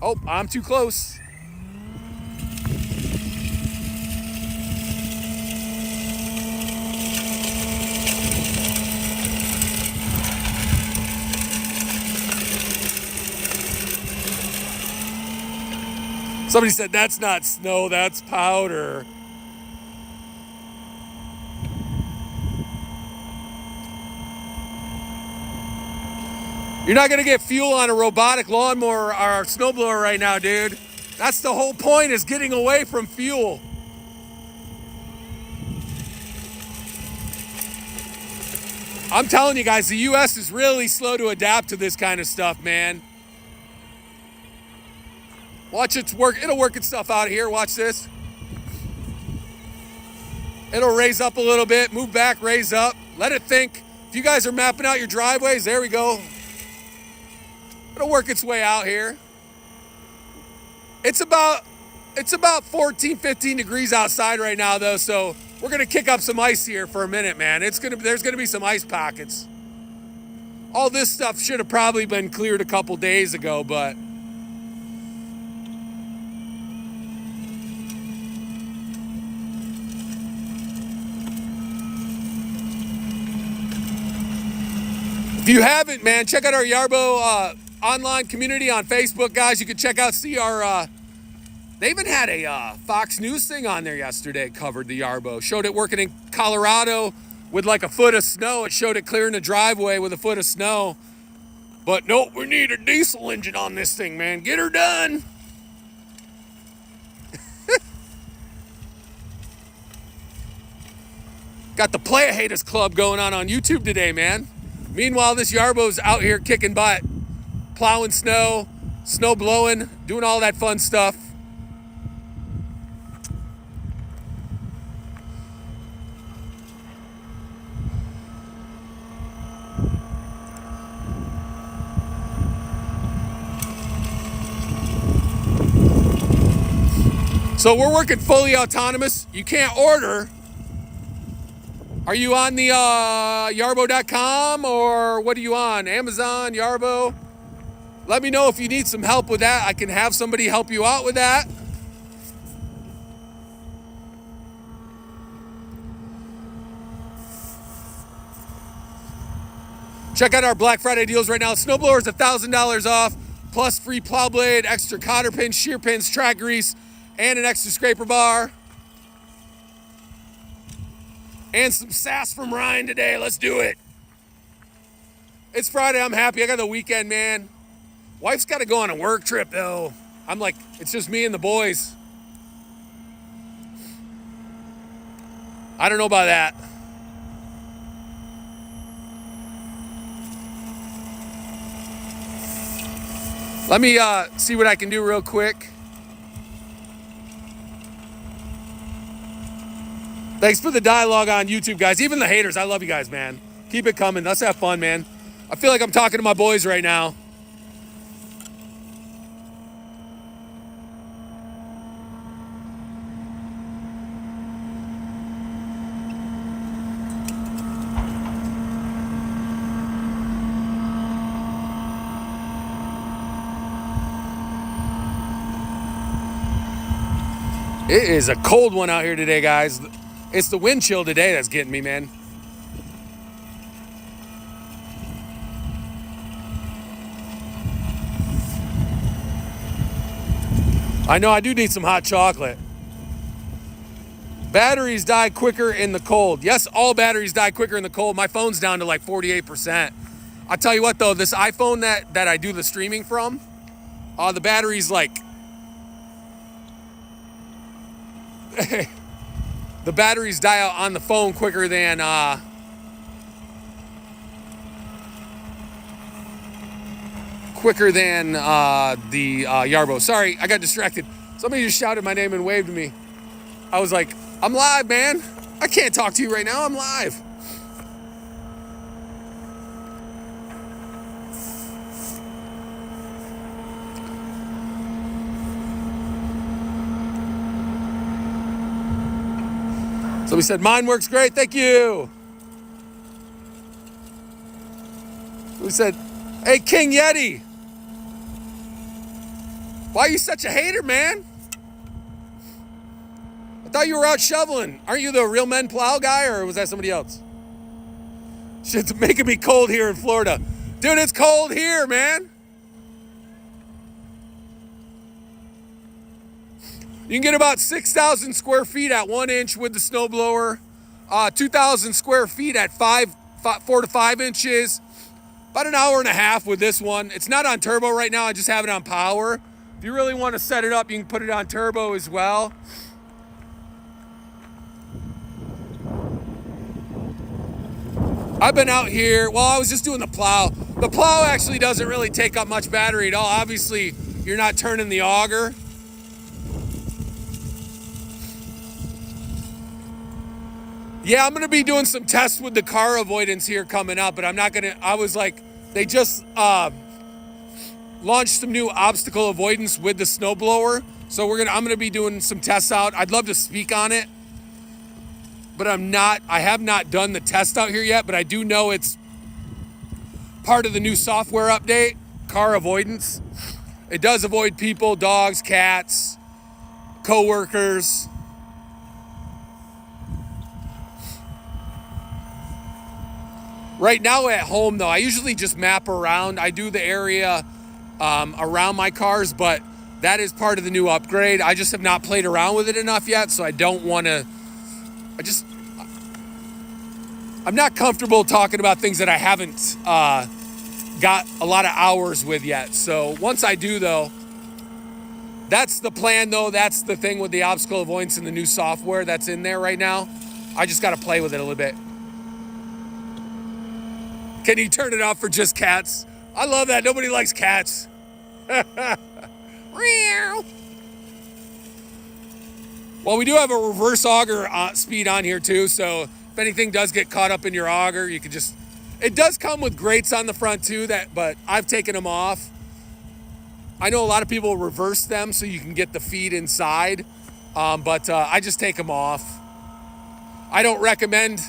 Oh, I'm too close. Somebody said, that's not snow, that's powder. You're not gonna get fuel on a robotic lawnmower or snowblower right now, dude. That's the whole point, is getting away from fuel. I'm telling you guys, the US is really slow to adapt to this kind of stuff, man. Watch it work. It'll work itself out here. Watch this. It'll raise up a little bit, move back, raise up. Let it think. If you guys are mapping out your driveways, there we go. It'll work its way out here. It's about 14, 15 degrees outside right now though, so we're gonna kick up some ice here for a minute, man. There's gonna be some ice pockets. All this stuff should have probably been cleared a couple days ago, but if you haven't, man, check out our Yarbo online community on Facebook, guys. You can see our, they even had a Fox News thing on there yesterday, covered the Yarbo. Showed it working in Colorado with like a foot of snow. It showed it clearing the driveway with a foot of snow. But nope, we need a diesel engine on this thing, man. Get her done. Got the Play Haters Club going on YouTube today, man. Meanwhile, this Yarbo's out here kicking butt, plowing snow, snow blowing, doing all that fun stuff. So we're working fully autonomous. You can't order. Are you on the Yarbo.com, or what are you on? Amazon, Yarbo? Let me know if you need some help with that. I can have somebody help you out with that. Check out our Black Friday deals right now. Snowblower is $1,000 off. plus free plow blade, extra cotter pins, shear pins, track grease, and an extra scraper bar. And some sass from Ryan today. Let's do it. It's Friday. I'm happy. I got the weekend, man. Wife's got to go on a work trip, though. I'm like, it's just me and the boys. I don't know about that. Let me see what I can do real quick. Thanks for the dialogue on YouTube, guys. Even the haters, I love you guys, man. Keep it coming. Let's have fun, man. I feel like I'm talking to my boys right now. It is a cold one out here today, guys. It's the wind chill today that's getting me, man. I know I do need some hot chocolate. Batteries die quicker in the cold. Yes, all batteries die quicker in the cold. My phone's down to like 48%. I tell you what, though, this iPhone that I do the streaming from, the battery's like... the batteries die out on the phone quicker than the Yarbo. Sorry, I got distracted. Somebody just shouted my name and waved to me. I was like, I'm live, man. I can't talk to you right now. I'm live. Somebody said, mine works great, thank you. Somebody said, hey, King Yeti. Why are you such a hater, man? I thought you were out shoveling. Aren't you the Real Men Plow guy, or was that somebody else? Shit's making me cold here in Florida. Dude, it's cold here, man. You can get about 6,000 square feet at 1 inch with the snowblower, 2,000 square feet at 4 to 5 inches, about an hour and a half with this one. It's not on turbo right now, I just have it on power. If you really want to set it up, you can put it on turbo as well. I've been out here, well, I was just doing the plow. The plow actually doesn't really take up much battery at all. Obviously, you're not turning the auger. Yeah, I'm going to be doing some tests with the car avoidance here coming up, but I'm not going to, I was like, they just launched some new obstacle avoidance with the snowblower. So I'm going to be doing some tests out. I'd love to speak on it, but I have not done the test out here yet, but I do know it's part of the new software update, car avoidance. It does avoid people, dogs, cats, coworkers. Right now at home, though, I usually just map around. I do the area around my cars, but that is part of the new upgrade. I just have not played around with it enough yet, so I don't want to... I'm not comfortable talking about things that I haven't got a lot of hours with yet. So once I do, though, that's the plan, though. That's the thing with the obstacle avoidance and the new software that's in there right now. I just got to play with it a little bit. Can you turn it off for just cats? I love that. Nobody likes cats. Well, we do have a reverse auger speed on here too, so if anything does get caught up in your auger, you can just... It does come with grates on the front too, but I've taken them off. I know a lot of people reverse them so you can get the feed inside, but I just take them off. I don't recommend...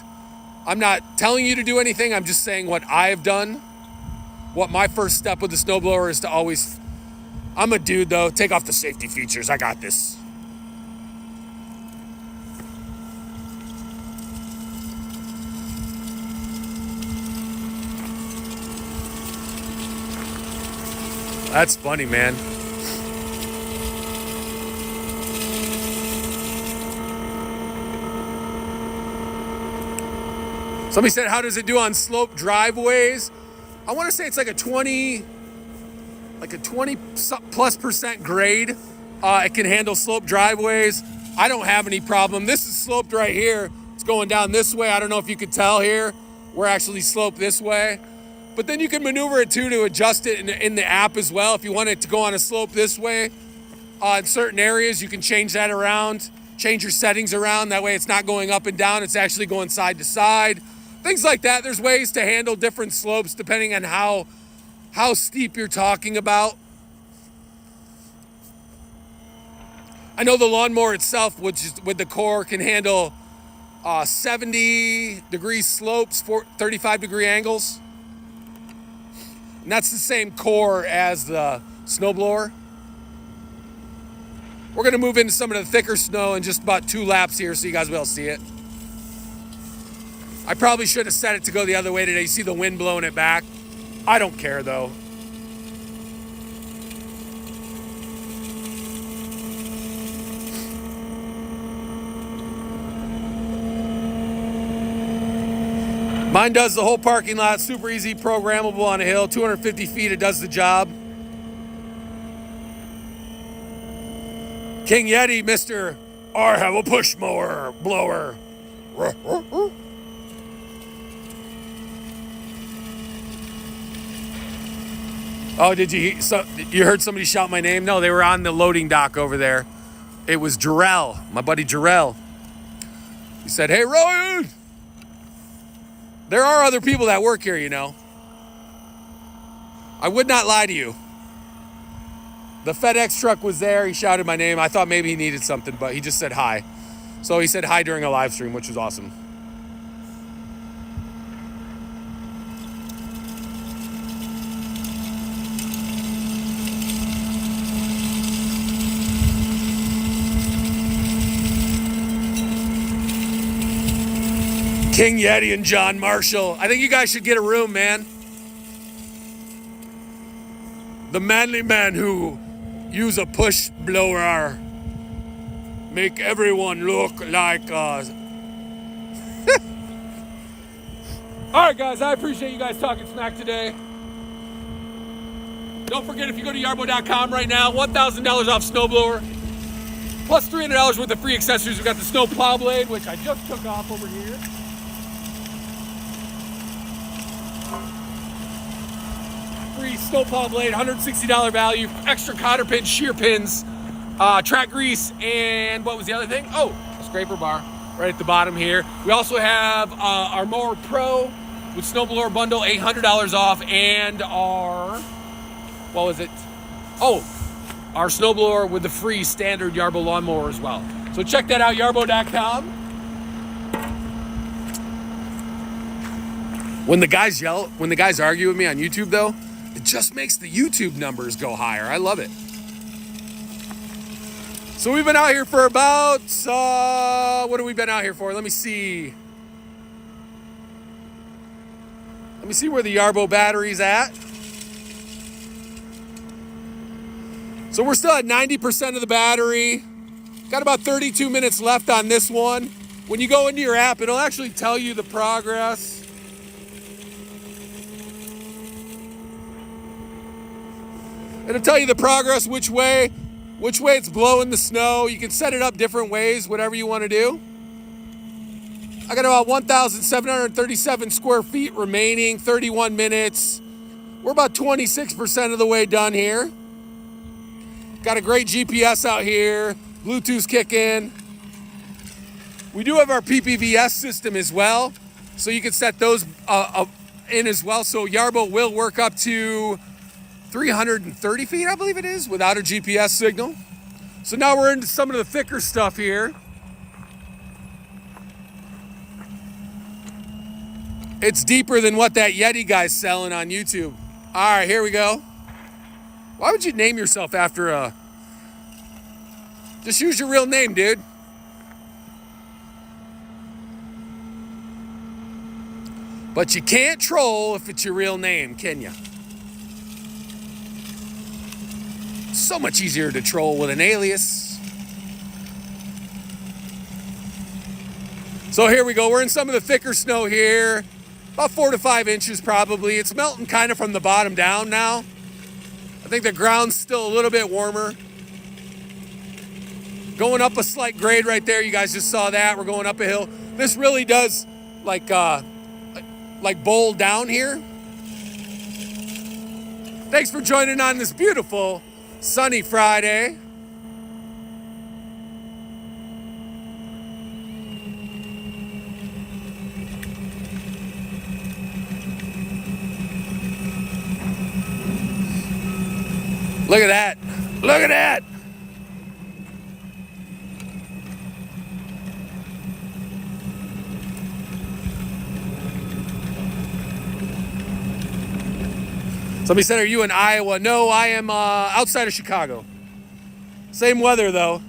I'm not telling you to do anything. I'm just saying what I've done. What my first step with the snowblower is to always... I'm a dude, though. Take off the safety features. I got this. That's funny, man. Somebody said, how does it do on slope driveways? I want to say it's like a 20 plus percent grade. It can handle slope driveways. I don't have any problem. This is sloped right here. It's going down this way. I don't know if you could tell here. We're actually sloped this way. But then you can maneuver it too to adjust it in the app as well. If you want it to go on a slope this way, in certain areas, you can change that around, change your settings around. That way it's not going up and down. It's actually going side to side. Things like that. There's ways to handle different slopes depending on how steep you're talking about. I know the lawnmower itself, which is with the core, can handle 70-degree slopes, 35-degree angles. And that's the same core as the snowblower. We're going to move into some of the thicker snow in just about 2 laps here so you guys will be able to see it. I probably should have set it to go the other way today. You see the wind blowing it back. I don't care though. Mine does the whole parking lot, super easy, programmable on a hill, 250 feet, it does the job. King Yeti, Mr. I have a push blower. Oh, did you heard somebody shout my name? No, they were on the loading dock over there. It was Jarrell, my buddy Jarrell. He said, hey, Ryan. There are other people that work here, you know. I would not lie to you. The FedEx truck was there. He shouted my name. I thought maybe he needed something, but he just said hi. So he said hi during a live stream, which was awesome. King Yeti and John Marshall. I think you guys should get a room, man. The manly men who use a push blower make everyone look like us. All right, guys, I appreciate you guys talking smack today. Don't forget, if you go to yarbo.com right now, $1,000 off snowblower, plus $300 worth of free accessories. We've got the snow plow blade, which I just took off over here. Free snowplow blade, $160 value, extra cotter pins, shear pins, track grease, and what was the other thing? Oh, a scraper bar right at the bottom here. We also have our Mower Pro with snowblower bundle, $800 off, and our, what was it? Oh, our snowblower with the free standard Yarbo lawnmower as well. So check that out, yarbo.com. When the guys argue with me on YouTube though, it just makes the YouTube numbers go higher. I love it. So we've been out here for about, what have we been out here for? Let me see. Let me see where the Yarbo battery's at. So we're still at 90% of the battery. Got about 32 minutes left on this one. When you go into your app, it'll actually tell you the progress. It'll tell you the progress, which way it's blowing the snow. You can set it up different ways, whatever you want to do. I got about 1,737 square feet remaining, 31 minutes. We're about 26% of the way done here. Got a great GPS out here, Bluetooth kicking. We do have our PPVS system as well, so you can set those in as well. So Yarbo will work up to 330 feet, I believe it is, without a GPS signal. So now we're into some of the thicker stuff here. It's deeper than what that Yeti guy's selling on YouTube. All right, here we go. Why would you name yourself after a... Just use your real name, dude. But you can't troll if it's your real name, can you? So much easier to troll with an alias. So here we go. We're in some of the thicker snow here. About 4 to 5 inches probably. It's melting kind of from the bottom down now. I think the ground's still a little bit warmer. Going up a slight grade right there. You guys just saw that. We're going up a hill. This really does like bowl down here. Thanks for joining on this beautiful sunny Friday. Look at that. Look at that. Somebody said, are you in Iowa? No, I am outside of Chicago. Same weather, though.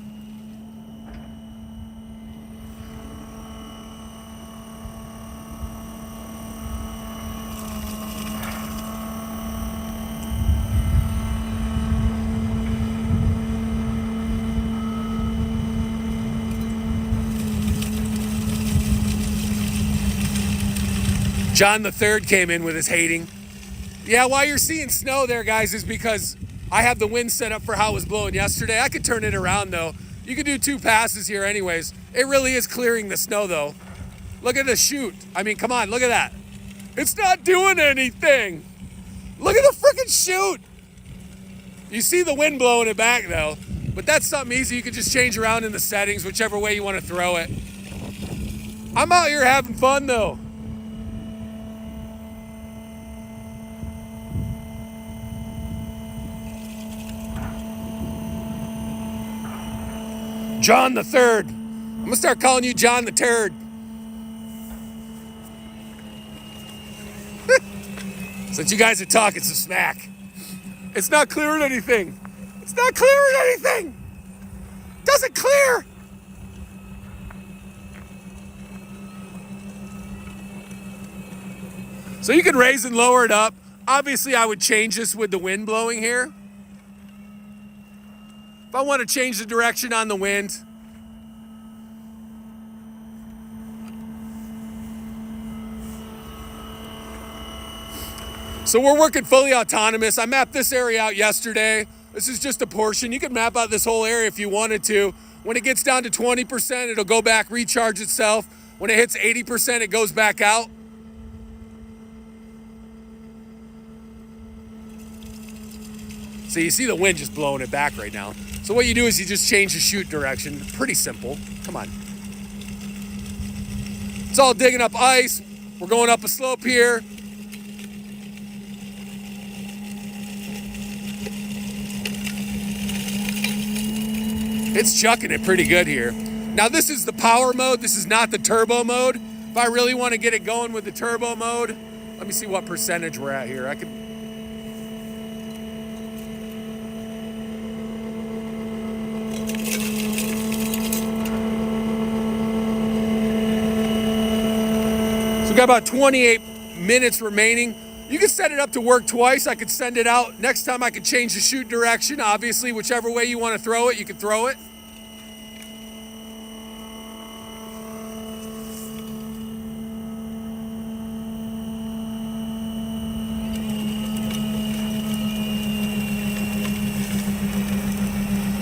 John the Third came in with his hating. Yeah, why you're seeing snow there, guys, is because I have the wind set up for how it was blowing yesterday. I could turn it around, though. You could do 2 passes here anyways. It really is clearing the snow, though. Look at the chute. I mean, come on, look at that. It's not doing anything. Look at the freaking chute. You see the wind blowing it back, though. But that's something easy. You can just change around in the settings, whichever way you want to throw it. I'm out here having fun, though. John the Third. I'm gonna start calling you John the Turd. Since you guys are talking some smack. It's not clearing anything. It's not clearing anything. Doesn't clear. So you can raise and lower it up. Obviously, I would change this with the wind blowing here. If I want to change the direction on the wind. So we're working fully autonomous. I mapped this area out yesterday. This is just a portion. You can map out this whole area if you wanted to. When it gets down to 20%, it'll go back, recharge itself. When it hits 80%, it goes back out. So you see the wind just blowing it back right now. So what you do is you just change the chute direction. Pretty simple. Come on. It's all digging up ice. We're going up a slope here. It's chucking it pretty good here. Now this is the power mode. This is not the turbo mode. If I really want to get it going with the turbo mode, let me see what percentage we're at here. I could. So we've got about 28 minutes remaining. You can set it up to work twice. I could send it out. Next time I could change the chute direction. Obviously, whichever way you want to throw it, you can throw it.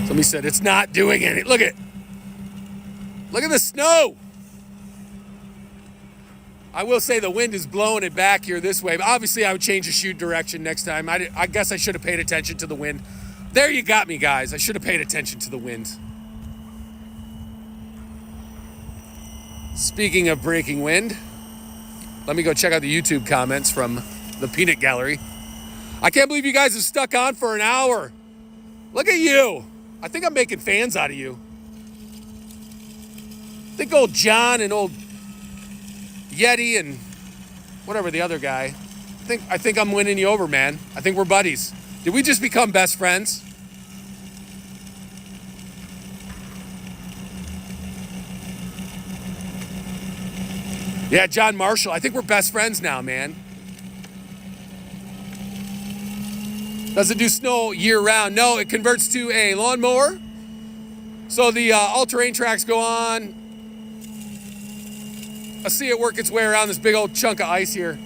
Somebody said it's not doing anything. Look at it. Look at the snow. I will say the wind is blowing it back here this way. But obviously, I would change the chute direction next time. I guess I should have paid attention to the wind. There you got me, guys. I should have paid attention to the wind. Speaking of breaking wind, let me go check out the YouTube comments from the Peanut Gallery. I can't believe you guys have stuck on for an hour. Look at you. I think I'm making fans out of you. I think old John and old Yeti and whatever the other guy. I think I'm winning you over, man. I think we're buddies. Did we just become best friends? Yeah, John Marshall. I think we're best friends now, man. Does it do snow year round? No, it converts to a lawnmower. So the all-terrain tracks go on. I see it work its way around this big old chunk of ice here.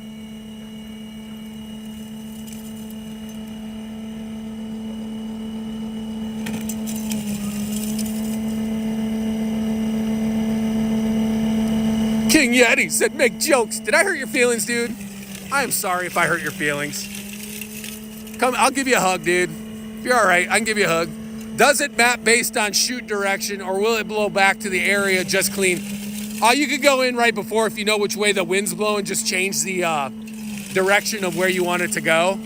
King Yeti said, make jokes. Did I hurt your feelings, dude? I am sorry if I hurt your feelings. Come, I'll give you a hug, dude. If you're all right, I can give you a hug. Does it map based on shoot direction, or will it blow back to the area just clean? You could go in right before if you know which way the wind's blowing, just change the direction of where you want it to go.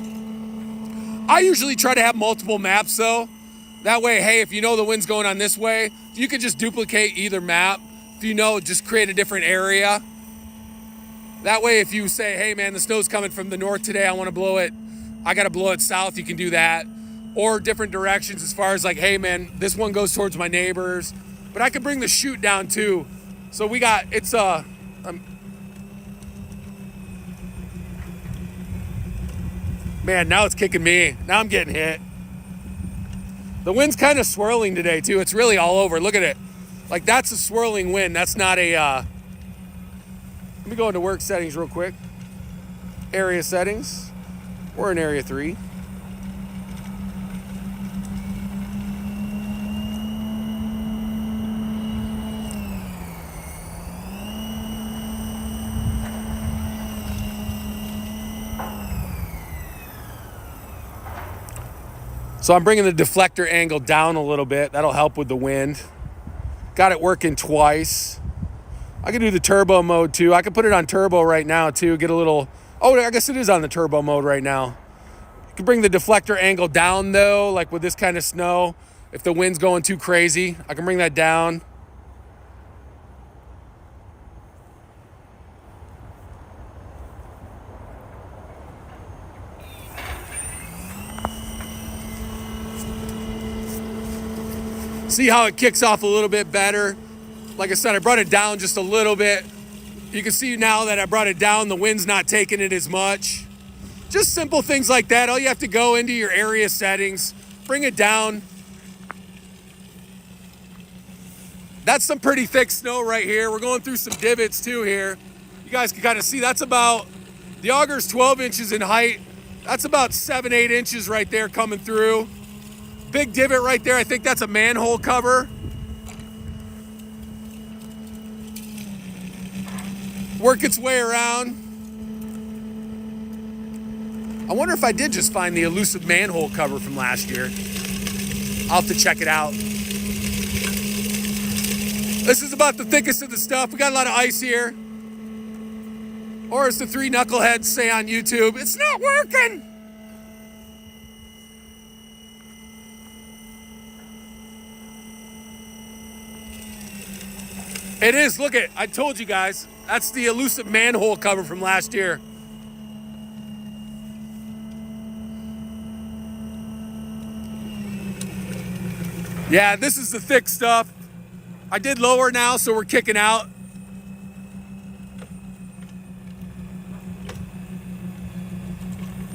I usually try to have multiple maps, though. That way, hey, if you know the wind's going on this way, you could just duplicate either map. If you know, just create a different area. That way, if you say, hey, man, the snow's coming from the north today, I want to blow it, I got to blow it south, you can do that. Or different directions as far as like, hey, man, this one goes towards my neighbors. But I could bring the chute down, too. So we got, it's, man, now it's kicking me. Now I'm getting hit. The wind's kind of swirling today, too. It's really all over. Look at it. Like, that's a swirling wind. That's not a, let me go into work settings real quick. Area settings. We're in area 3. So I'm bringing the deflector angle down a little bit. That'll help with the wind. Got it working twice. I can do the turbo mode too. I can put it on turbo right now too. Get a little, oh, I guess it is on the turbo mode right now. You can bring the deflector angle down though, like with this kind of snow. If the wind's going too crazy, I can bring that down. See how it kicks off a little bit better. Like I said, I brought it down just a little bit. You can see now that I brought it down, the wind's not taking it as much. Just simple things like that. All you have to go into your area settings, bring it down. That's some pretty thick snow right here. We're going through some divots too here. You guys can kind of see that's about, the auger's 12 inches in height. That's about 7, 8 inches right there coming through. Big divot right there. I think that's a manhole cover. Work its way around. I wonder if I did just find the elusive manhole cover from last year. I'll have to check it out. This is about the thickest of the stuff. We got a lot of ice here. Or as the 3 knuckleheads say on YouTube, it's not working. It is, look at, I told you guys, that's the elusive manhole cover from last year. Yeah, this is the thick stuff. I did lower now, so we're kicking out.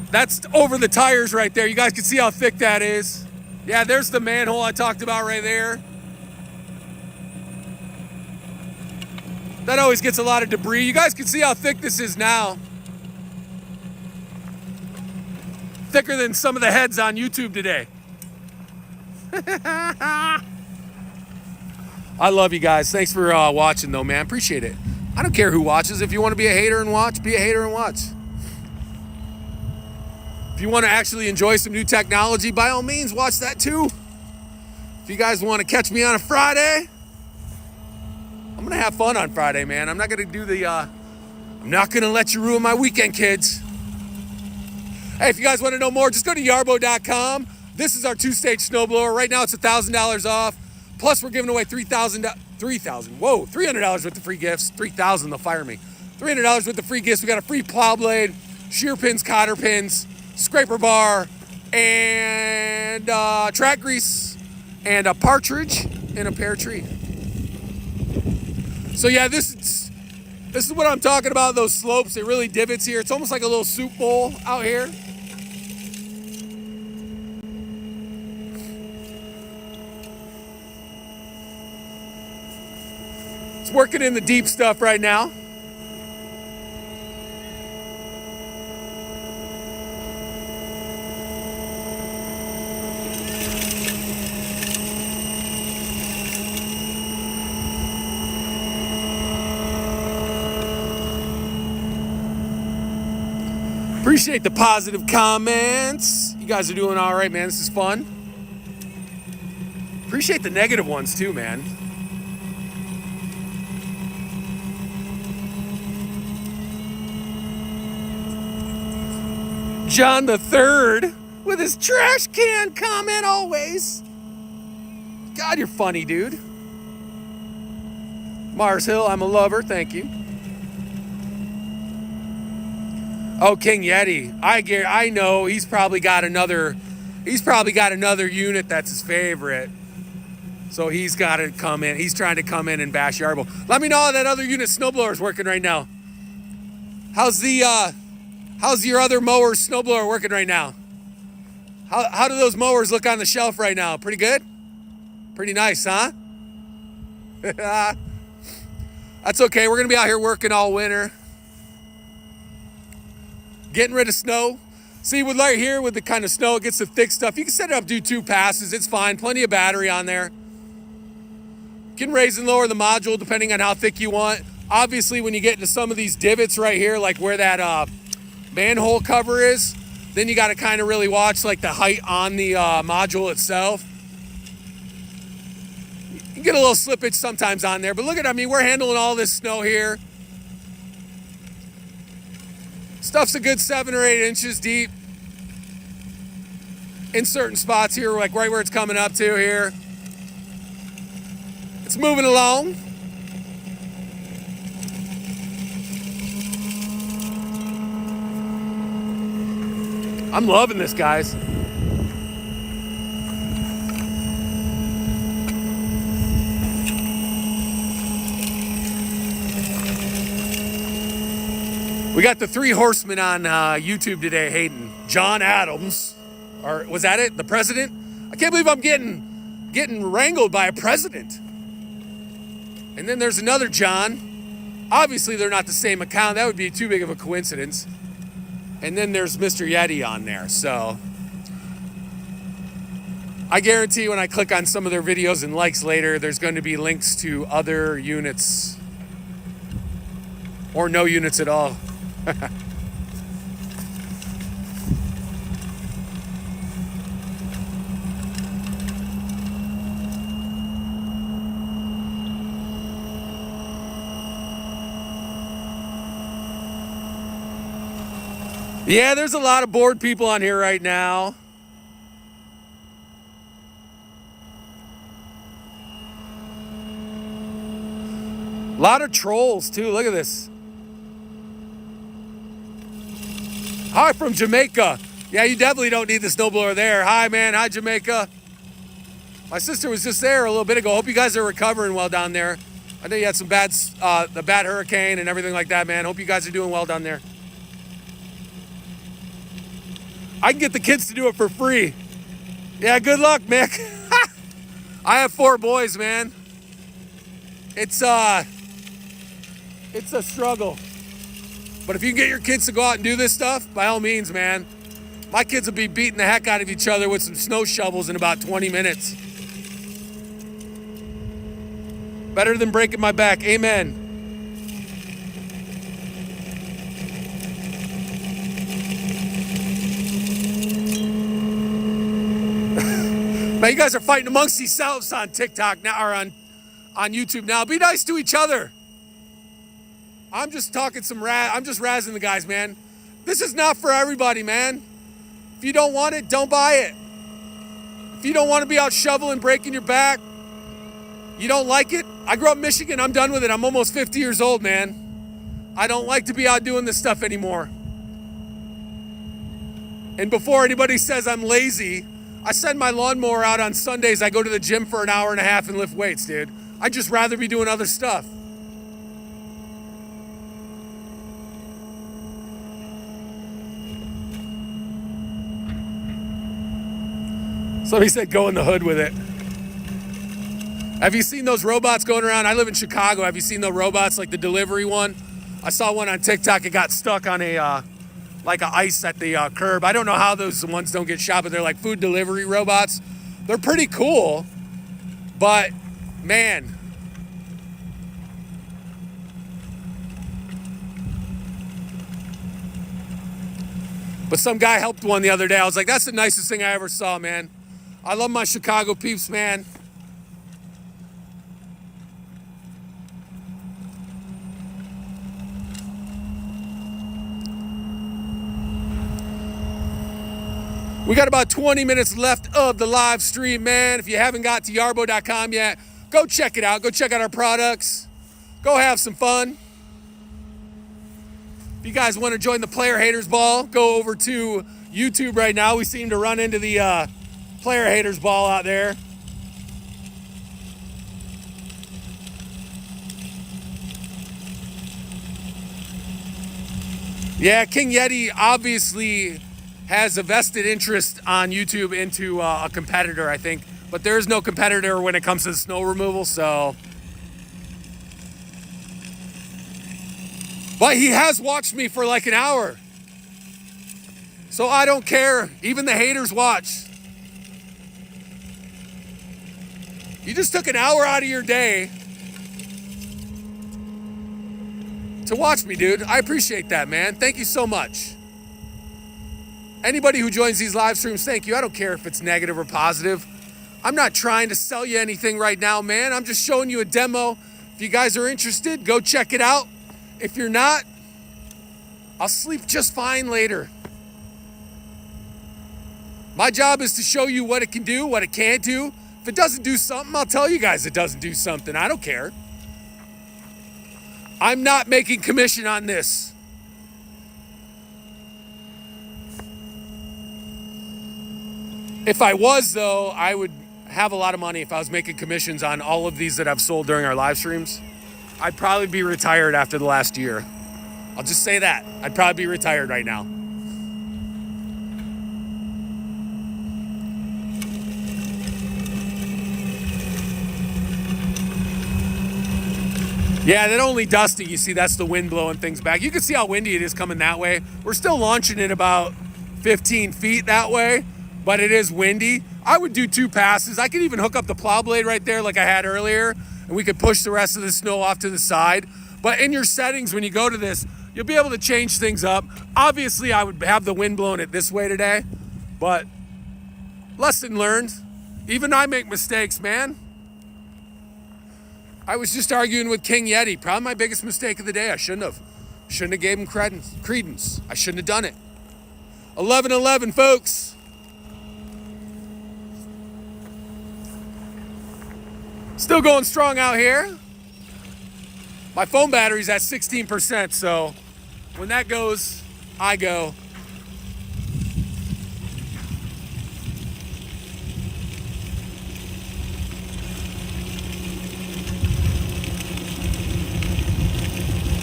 That's over the tires right there. You guys can see how thick that is. Yeah, there's the manhole I talked about right there. That always gets a lot of debris. You guys can see how thick this is now. Thicker than some of the heads on YouTube today. I love you guys. Thanks for watching though, man. Appreciate it. I don't care who watches. If you want to be a hater and watch, be a hater and watch. If you want to actually enjoy some new technology, by all means, watch that too. If you guys want to catch me on a Friday, I'm going to have fun on Friday, man. I'm not going to do the, I'm not going to let you ruin my weekend, kids. Hey, if you guys want to know more, just go to yarbo.com. This is our 2-stage snowblower. Right now it's $1,000 off. Plus we're giving away $300 worth of free gifts. $3,000, they'll fire me. $300 worth of free gifts. We got a free plow blade, shear pins, cotter pins, scraper bar, and track grease, and a partridge in a pear tree. So yeah, this is what I'm talking about, those slopes. It really divots here. It's almost like a little soup bowl out here. Just working in the deep stuff right now. Appreciate the positive comments. You guys are doing all right, man. This is fun. Appreciate the negative ones too, man. John the Third with his trash can comment always. God, you're funny, dude. Mars Hill, I'm a lover. Thank you. Oh, King Yeti. I know he's probably got another unit that's his favorite. So he's got to come in. He's trying to come in and bash Yarbo. Let me know how that other unit Snowblower is working right now. How's your other mower Snowblower working right now? How do those mowers look on the shelf right now? Pretty good? Pretty nice, huh? That's okay. We're going to be out here working all winter. Getting rid of snow. See, with right here, with the kind of snow, it gets the thick stuff. You can set it up, do 2 passes. It's fine. Plenty of battery on there. You can raise and lower the module depending on how thick you want. Obviously, when you get into some of these divots right here, like where that manhole cover is, then you got to kind of really watch like the height on the module itself. You get a little slippage sometimes on there, but look at, I mean, we're handling all this snow here. Stuff's a good 7 or 8 inches deep in certain spots here, like right where it's coming up to here. It's moving along. I'm loving this, guys. We got the 3 horsemen on YouTube today, Hayden. John Adams, or was that it? The president? I can't believe I'm getting wrangled by a president. And then there's another John. Obviously, they're not the same account. That would be too big of a coincidence. And then there's Mr. Yeti on there. So I guarantee when I click on some of their videos and likes later, there's going to be links to other units or no units at all. Yeah, there's a lot of bored people on here right now. A lot of trolls too. Look at this. Hi from Jamaica. Yeah, you definitely don't need the snowblower there. Hi, man. Hi, Jamaica. My sister was just there a little bit ago. Hope you guys are recovering well down there. I know you had some the bad hurricane and everything like that, man. Hope you guys are doing well down there. I can get the kids to do it for free. Yeah, good luck, Mick. I have 4 boys, man. It's a struggle. But if you can get your kids to go out and do this stuff, by all means, man. My kids will be beating the heck out of each other with some snow shovels in about 20 minutes. Better than breaking my back. Amen. Man, you guys are fighting amongst yourselves on TikTok now, or on YouTube now. Be nice to each other. I'm just talking I'm just razzing the guys, man. This is not for everybody, man. If you don't want it, don't buy it. If you don't want to be out shoveling, breaking your back, you don't like it. I grew up in Michigan. I'm done with it. I'm almost 50 years old, man. I don't like to be out doing this stuff anymore. And before anybody says I'm lazy, I send my lawnmower out on Sundays. I go to the gym for an hour and a half and lift weights, dude. I'd just rather be doing other stuff. Somebody said go in the hood with it. Have you seen those robots going around? I live in Chicago. Have you seen the robots, like the delivery one? I saw one on TikTok. It got stuck on a like a ice at the curb. I don't know how those ones don't get shot, but they're like food delivery robots. They're pretty cool, but man. But some guy helped one the other day. I was like, that's the nicest thing I ever saw, man. I love my Chicago peeps, man. We got about 20 minutes left of the live stream, man. If you haven't got to yarbo.com yet, go check it out. Go check out our products. Go have some fun. If you guys want to join the Player Haters Ball, go over to YouTube right now. We seem to run into the Player Haters Ball out there. Yeah, King Yeti obviously has a vested interest on YouTube into a competitor, I think. But there is no competitor when it comes to the snow removal, so. But he has watched me for like an hour. So I don't care. Even the haters watch. You just took an hour out of your day to watch me, dude. I appreciate that, man. Thank you so much. Anybody who joins these live streams, thank you. I don't care if it's negative or positive. I'm not trying to sell you anything right now, man. I'm just showing you a demo. If you guys are interested, go check it out. If you're not, I'll sleep just fine later. My job is to show you what it can do, what it can't do. If it doesn't do something, I'll tell you guys it doesn't do something. I don't care. I'm not making commission on this. If I was, though, I would have a lot of money if I was making commissions on all of these that I've sold during our live streams. I'd probably be retired after the last year. I'll just say that. I'd probably be retired right now. Yeah, that only dusting, you see, that's the wind blowing things back. You can see how windy it is coming that way. We're still launching it about 15 feet that way. But it is windy. I would do 2 passes. I could even hook up the plow blade right there like I had earlier, and we could push the rest of the snow off to the side. But in your settings, when you go to this, you'll be able to change things up. Obviously, I would have the wind blowing it this way today, but lesson learned. Even I make mistakes, man. I was just arguing with King Yeti. Probably my biggest mistake of the day. I shouldn't have. Shouldn't have gave him credence. I shouldn't have done it. 11-11, folks. Still going strong out here. My phone battery's at 16%, so when that goes, I go.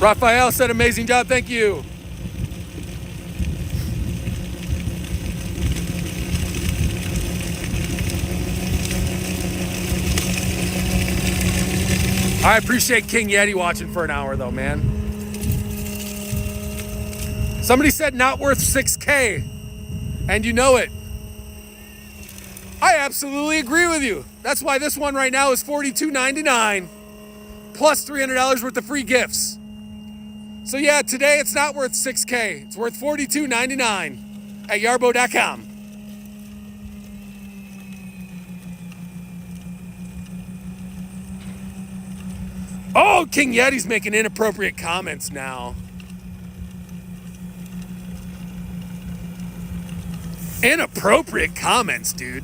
Raphael said amazing job, thank you. I appreciate King Yeti watching for an hour though, man. Somebody said not worth 6K, and you know it. I absolutely agree with you. That's why this one right now is $42.99 plus $300 worth of free gifts. So yeah, today it's not worth 6K. It's worth $42.99 at yarbo.com. Oh, King Yeti's making inappropriate comments now. Inappropriate comments, dude.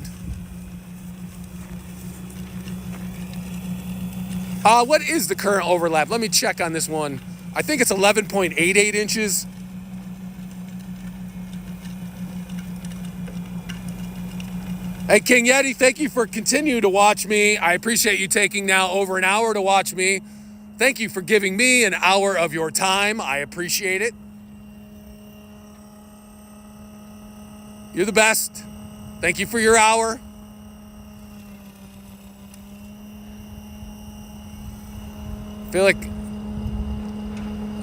What is the current overlap? Let me check on this one. I think it's 11.88 inches. Hey, King Yeti, thank you for continuing to watch me. I appreciate you taking now over an hour to watch me. Thank you for giving me an hour of your time. I appreciate it. You're the best. Thank you for your hour. I feel like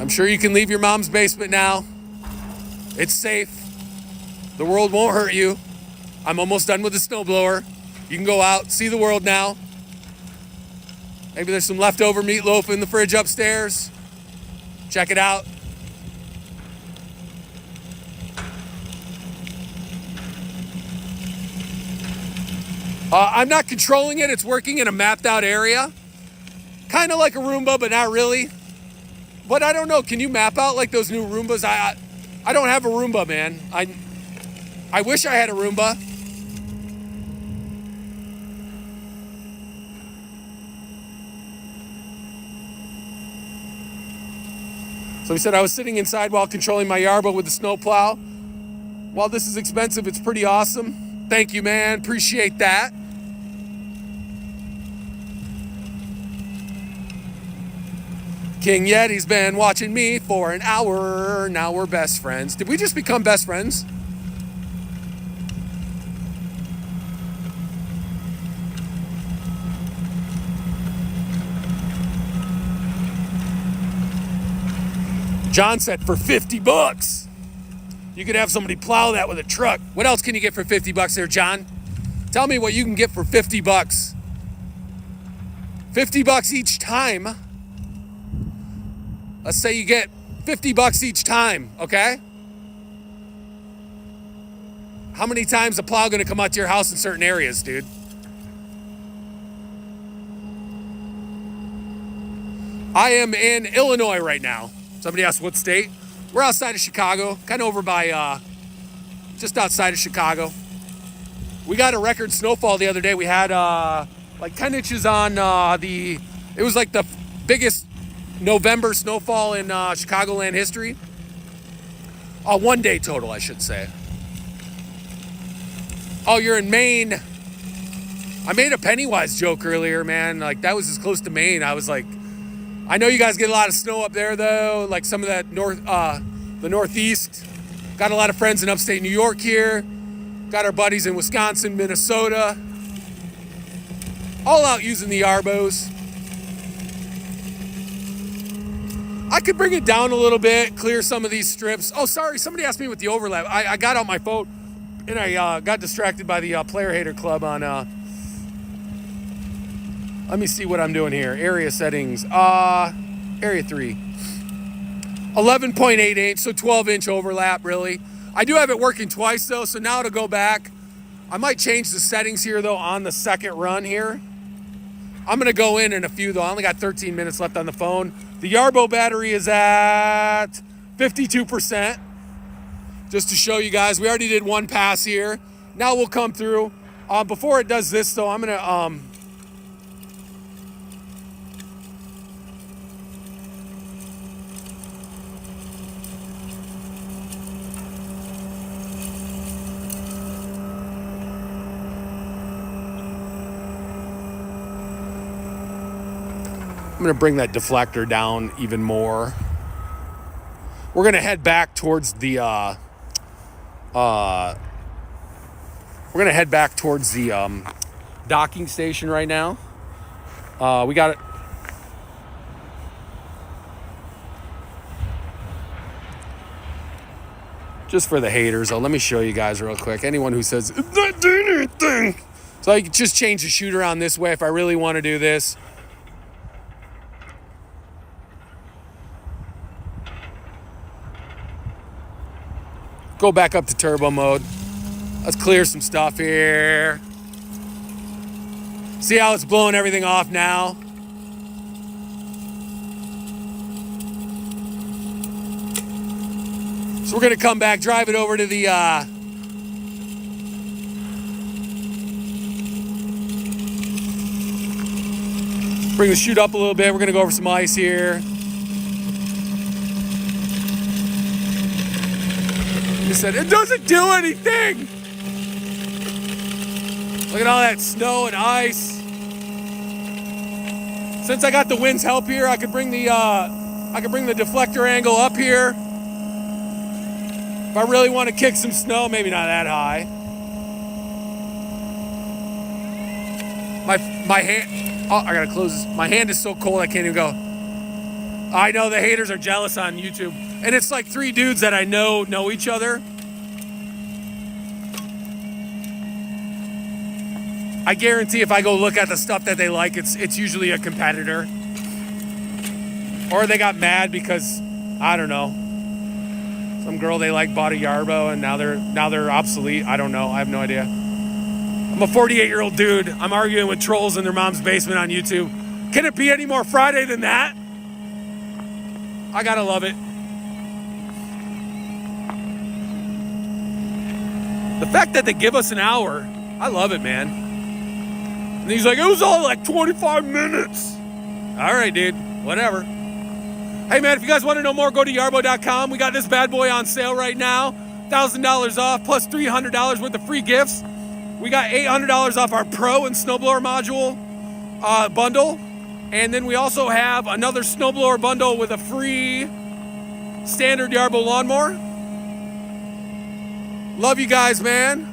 I'm sure you can leave your mom's basement now. It's safe. The world won't hurt you. I'm almost done with the snowblower. You can go out, see the world now. Maybe there's some leftover meatloaf in the fridge upstairs. Check it out. I'm not controlling it. It's working in a mapped out area. Kind of like a Roomba, but not really. But I don't know. Can you map out like those new Roombas? I don't have a Roomba, man. I wish I had a Roomba. So he said I was sitting inside while controlling my Yarbo with the snowplow. While this is expensive, it's pretty awesome. Thank you, man. Appreciate that. King Yeti's been watching me for an hour. Now we're best friends. Did we just become best friends? John said for 50 bucks. You could have somebody plow that with a truck. What else can you get for 50 bucks there, John? Tell me what you can get for 50 bucks. 50 bucks each time. Let's say you get 50 bucks each time, okay? How many times is a plow gonna come out to your house in certain areas, dude? I am in Illinois right now. Somebody asked what state? We're outside of Chicago, kind of over by, just outside of Chicago. We got a record snowfall the other day. We had like 10 inches on it was like the biggest November snowfall in Chicagoland history. 1 day total, I should say. Oh, you're in Maine. I made a Pennywise joke earlier, man. Like, that was as close to Maine. I was like, I know you guys get a lot of snow up there, though. Like some of that the Northeast. Got a lot of friends in upstate New York here. Got our buddies in Wisconsin, Minnesota. All out using the Yarbos. I could bring it down a little bit, clear some of these strips. Oh, sorry, somebody asked me with the overlap. I got out my phone and I got distracted by the Player Hater Club on, let me see what I'm doing here. Area settings, area 3. 11.8 inch, so 12 inch overlap, really. I do have it working twice though, so now to go back, I might change the settings here though on the second run here. I'm gonna go in a few though. I only got 13 minutes left on the phone. The Yarbo battery is at 52%. Just to show you guys, we already did one pass here. Now we'll come through. Before it does this though, I'm gonna bring that deflector down even more. We're gonna head back towards the docking station right now. We got it. Just for the haters, let me show you guys real quick. Anyone who says it's not doing anything, so I can just change the shoot around this way if I really want to do this. Go back up to turbo mode. Let's clear some stuff here. See how it's blowing everything off now? So we're gonna come back, drive it over to the bring the chute up a little bit. We're gonna go over some ice here. He said, it doesn't do anything. Look at all that snow and ice. Since I got the wind's help here, I could bring the deflector angle up here. If I really want to kick some snow, maybe not that high. My hand, oh, I gotta close this. My hand is so cold I can't even go. I know the haters are jealous on YouTube. And it's like 3 dudes that I know each other. I guarantee if I go look at the stuff that they like, it's usually a competitor. Or they got mad because, I don't know, some girl they like bought a Yarbo and now they're obsolete. I don't know. I have no idea. I'm a 48-year-old dude. I'm arguing with trolls in their mom's basement on YouTube. Can it be any more Friday than that? I gotta love it. The fact that they give us an hour, I love it, man. And he's like, it was only like 25 minutes. All right, dude, whatever. Hey, man, if you guys want to know more, go to yarbo.com. We got this bad boy on sale right now. $1,000 off plus $300 worth of free gifts. We got $800 off our Pro and Snowblower module bundle. And then we also have another Snowblower bundle with a free standard Yarbo lawnmower. Love you guys, man.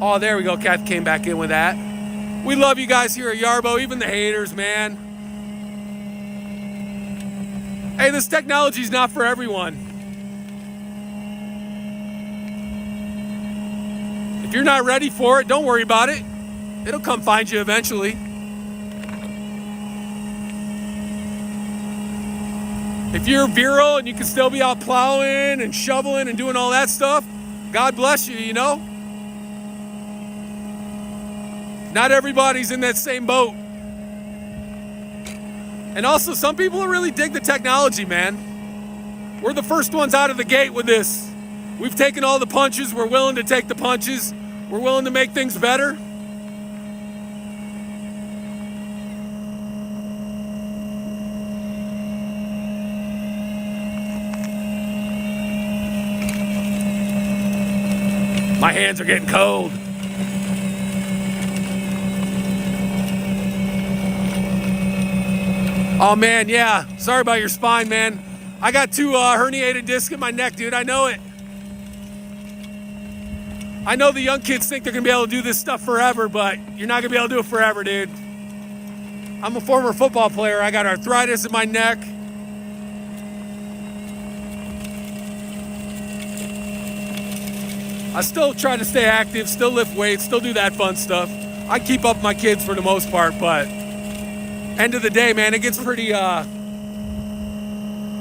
Oh, there we go. Kath came back in with that. We love you guys here at Yarbo, even the haters, man. Hey, this technology is not for everyone. If you're not ready for it, don't worry about it. It'll come find you eventually. If you're virile and you can still be out plowing and shoveling and doing all that stuff, God bless you, you know? Not everybody's in that same boat. And also, some people really dig the technology, man. We're the first ones out of the gate with this. We've taken all the punches. We're willing to take the punches. We're willing to make things better. My hands are getting cold. Oh, man, yeah. Sorry about your spine, man. I got 2 herniated discs in my neck, dude. I know it. I know the young kids think they're going to be able to do this stuff forever, but you're not going to be able to do it forever, dude. I'm a former football player. I got arthritis in my neck. I still try to stay active, still lift weights, still do that fun stuff. I keep up with my kids for the most part, but end of the day, man, it gets pretty, it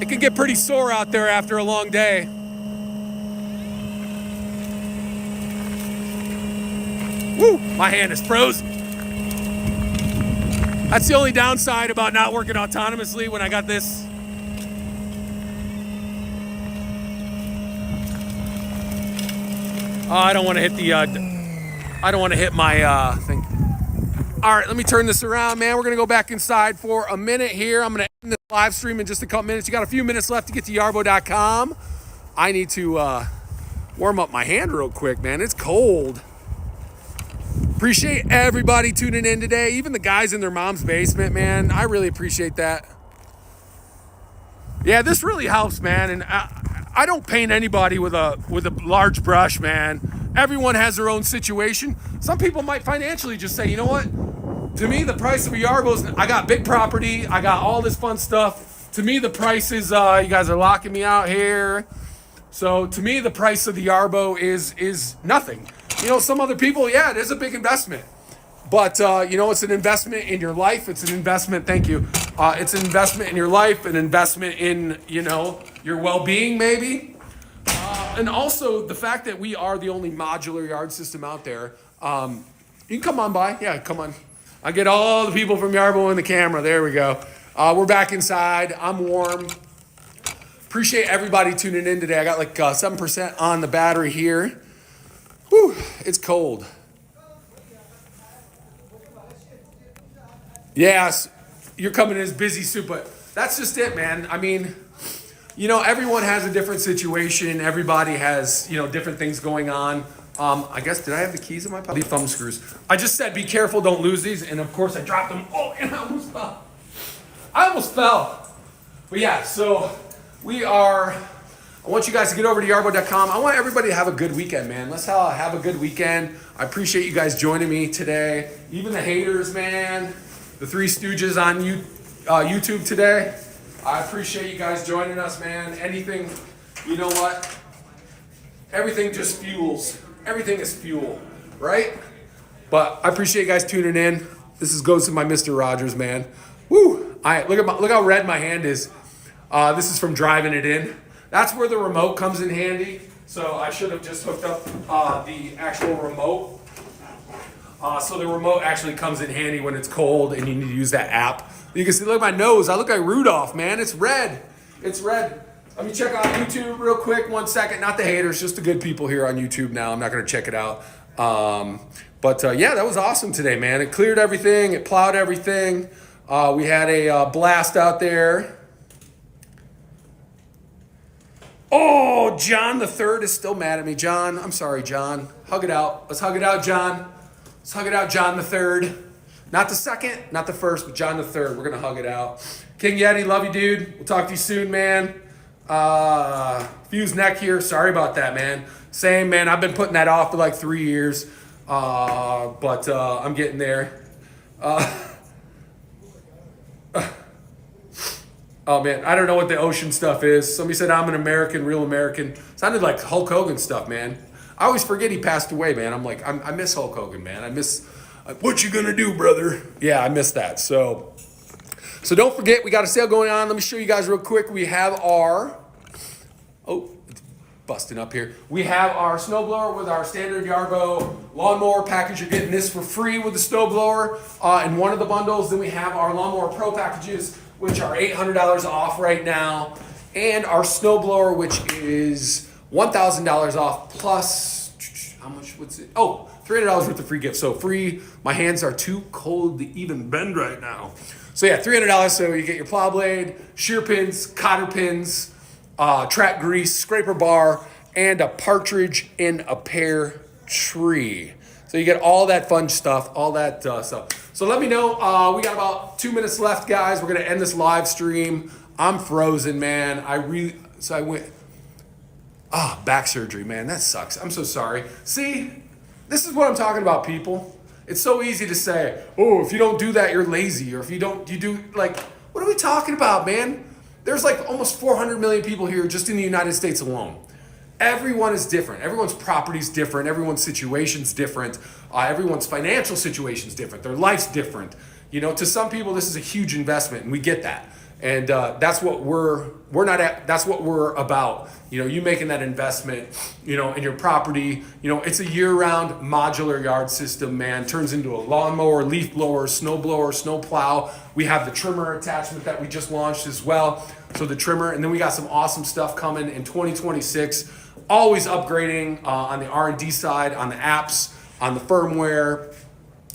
can get pretty sore out there after a long day. Woo, my hand is frozen. That's the only downside about not working autonomously when I got this. Oh, I don't want to hit the, I don't want to hit my thing. All right, let me turn this around, man. We're going to go back inside for a minute here. I'm going to end this live stream in just a couple minutes. You got a few minutes left to get to yarbo.com. I need to warm up my hand real quick, man. It's cold. Appreciate everybody tuning in today, even the guys in their mom's basement, man. I really appreciate that. Yeah, this really helps, man. And I don't paint anybody with a large brush, man. Everyone has their own situation. Some people might financially just say, you know what? To me, the price of a Yarbo is, I got big property. I got all this fun stuff. To me, the price is, you guys are locking me out here. So to me, the price of the Yarbo is nothing. You know, some other people, yeah, it is a big investment. But, you know, it's an investment in your life. It's an investment, thank you. It's an investment in your life, an investment in, you know, your well-being maybe. And also the fact that we are the only modular yard system out there. You can come on by. Yeah, come on. I get all the people from Yarbo in the camera. There we go. We're back inside. I'm warm. Appreciate everybody tuning in today. I got like 7% on the battery here. Whew, it's cold. Yes, you're coming in as busy soup, but that's just it, man. I mean, you know, everyone has a different situation. Everybody has, you know, different things going on. I guess, did I have the keys in my pocket? Thumb screws. I just said, be careful, don't lose these. And of course I dropped them. Oh, and I almost fell. But yeah, so I want you guys to get over to yarbo.com. I want everybody to have a good weekend, man. Let's have a good weekend. I appreciate you guys joining me today. Even the haters, man. the Three Stooges on YouTube today. I appreciate you guys joining us, man. Anything, you know what? Everything just fuels. Everything is fuel, right? But I appreciate you guys tuning in. This goes to my Mr. Rogers, man. Woo! Look how red my hand is. This is from driving it in. That's where the remote comes in handy. So I should have just hooked up the actual remote. So the remote actually comes in handy when it's cold and you need to use that app. You can see, look at my nose. I look like Rudolph, man. It's red. It's red. Let me check out YouTube real quick. 1 second. Not the haters, just the good people here on YouTube now. I'm not going to check it out. Yeah, that was awesome today, man. It cleared everything. It plowed everything. We had a blast out there. Oh, John the Third is still mad at me. John, I'm sorry, John. Hug it out. Let's hug it out, John. Let's hug it out, John the Third. Not the second, not the first, but John the Third. We're gonna hug it out. King Yeti, love you, dude. We'll talk to you soon, man. Fuse neck here. Sorry about that, man. Same, man. I've been putting that off for like 3 years, but I'm getting there. Oh man, I don't know what the ocean stuff is. Somebody said I'm an American, real American. Sounded like Hulk Hogan stuff, man. I always forget he passed away, man. I'm like, I miss Hulk Hogan, man. I miss, what you gonna do, brother? Yeah, I miss that. So don't forget, we got a sale going on. Let me show you guys real quick. We have our, it's busting up here. We have our snowblower with our standard Yarbo lawnmower package. You're getting this for free with the snowblower in one of the bundles. Then we have our lawnmower pro packages, which are $800 off right now. And our snowblower, which is $1,000 off plus, how much was it? Oh, $300 worth of free gifts. So free, my hands are too cold to even bend right now. So yeah, $300, so you get your plow blade, shear pins, cotter pins, track grease, scraper bar, and a partridge in a pear tree. So you get all that fun stuff, all that stuff. So let me know. We got about 2 minutes left, guys. We're gonna end this live stream. I'm frozen, man. I went, back surgery, man. That sucks. I'm so sorry. See, this is what I'm talking about, people. It's so easy to say, oh, if you don't do that, you're lazy. Or if you do, like, what are we talking about, man? There's like almost 400 million people here just in the United States alone. Everyone is different. Everyone's property's different. Everyone's situation's different. Everyone's financial situation's different. Their life's different. You know, to some people, this is a huge investment, and we get that. And that's what that's what we're about. You know, you making that investment, you know, in your property. You know, it's a year-round modular yard system, man. Turns into a lawnmower, leaf blower, snow blower, snow plow. We have the trimmer attachment that we just launched as well. So the trimmer, and then we got some awesome stuff coming in 2026. Always upgrading on the R&D side, on the apps, on the firmware.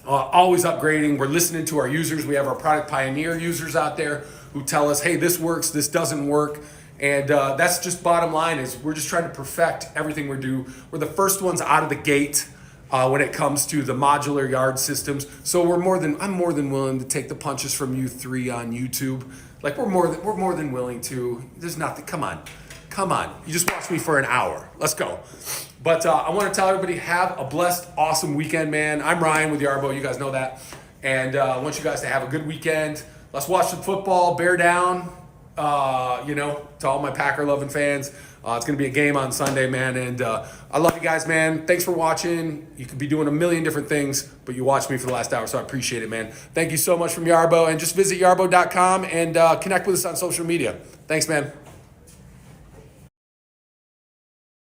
Always upgrading. We're listening to our users. We have our product pioneer users out there who tell us, hey, this works, this doesn't work. And that's just bottom line is we're just trying to perfect everything we do. We're the first ones out of the gate when it comes to the modular yard systems. So I'm more than willing to take the punches from you three on YouTube. Like we're more than willing to. There's nothing, come on. You just watch me for an hour. Let's go. But I want to tell everybody, have a blessed, awesome weekend, man. I'm Ryan with Yarbo. You guys know that. And I want you guys to have a good weekend. Let's watch some football, bear down, you know, to all my Packer-loving fans. It's going to be a game on Sunday, man. And I love you guys, man. Thanks for watching. You could be doing a million different things, but you watched me for the last hour, so I appreciate it, man. Thank you so much from Yarbo. And just visit yarbo.com and connect with us on social media. Thanks, man.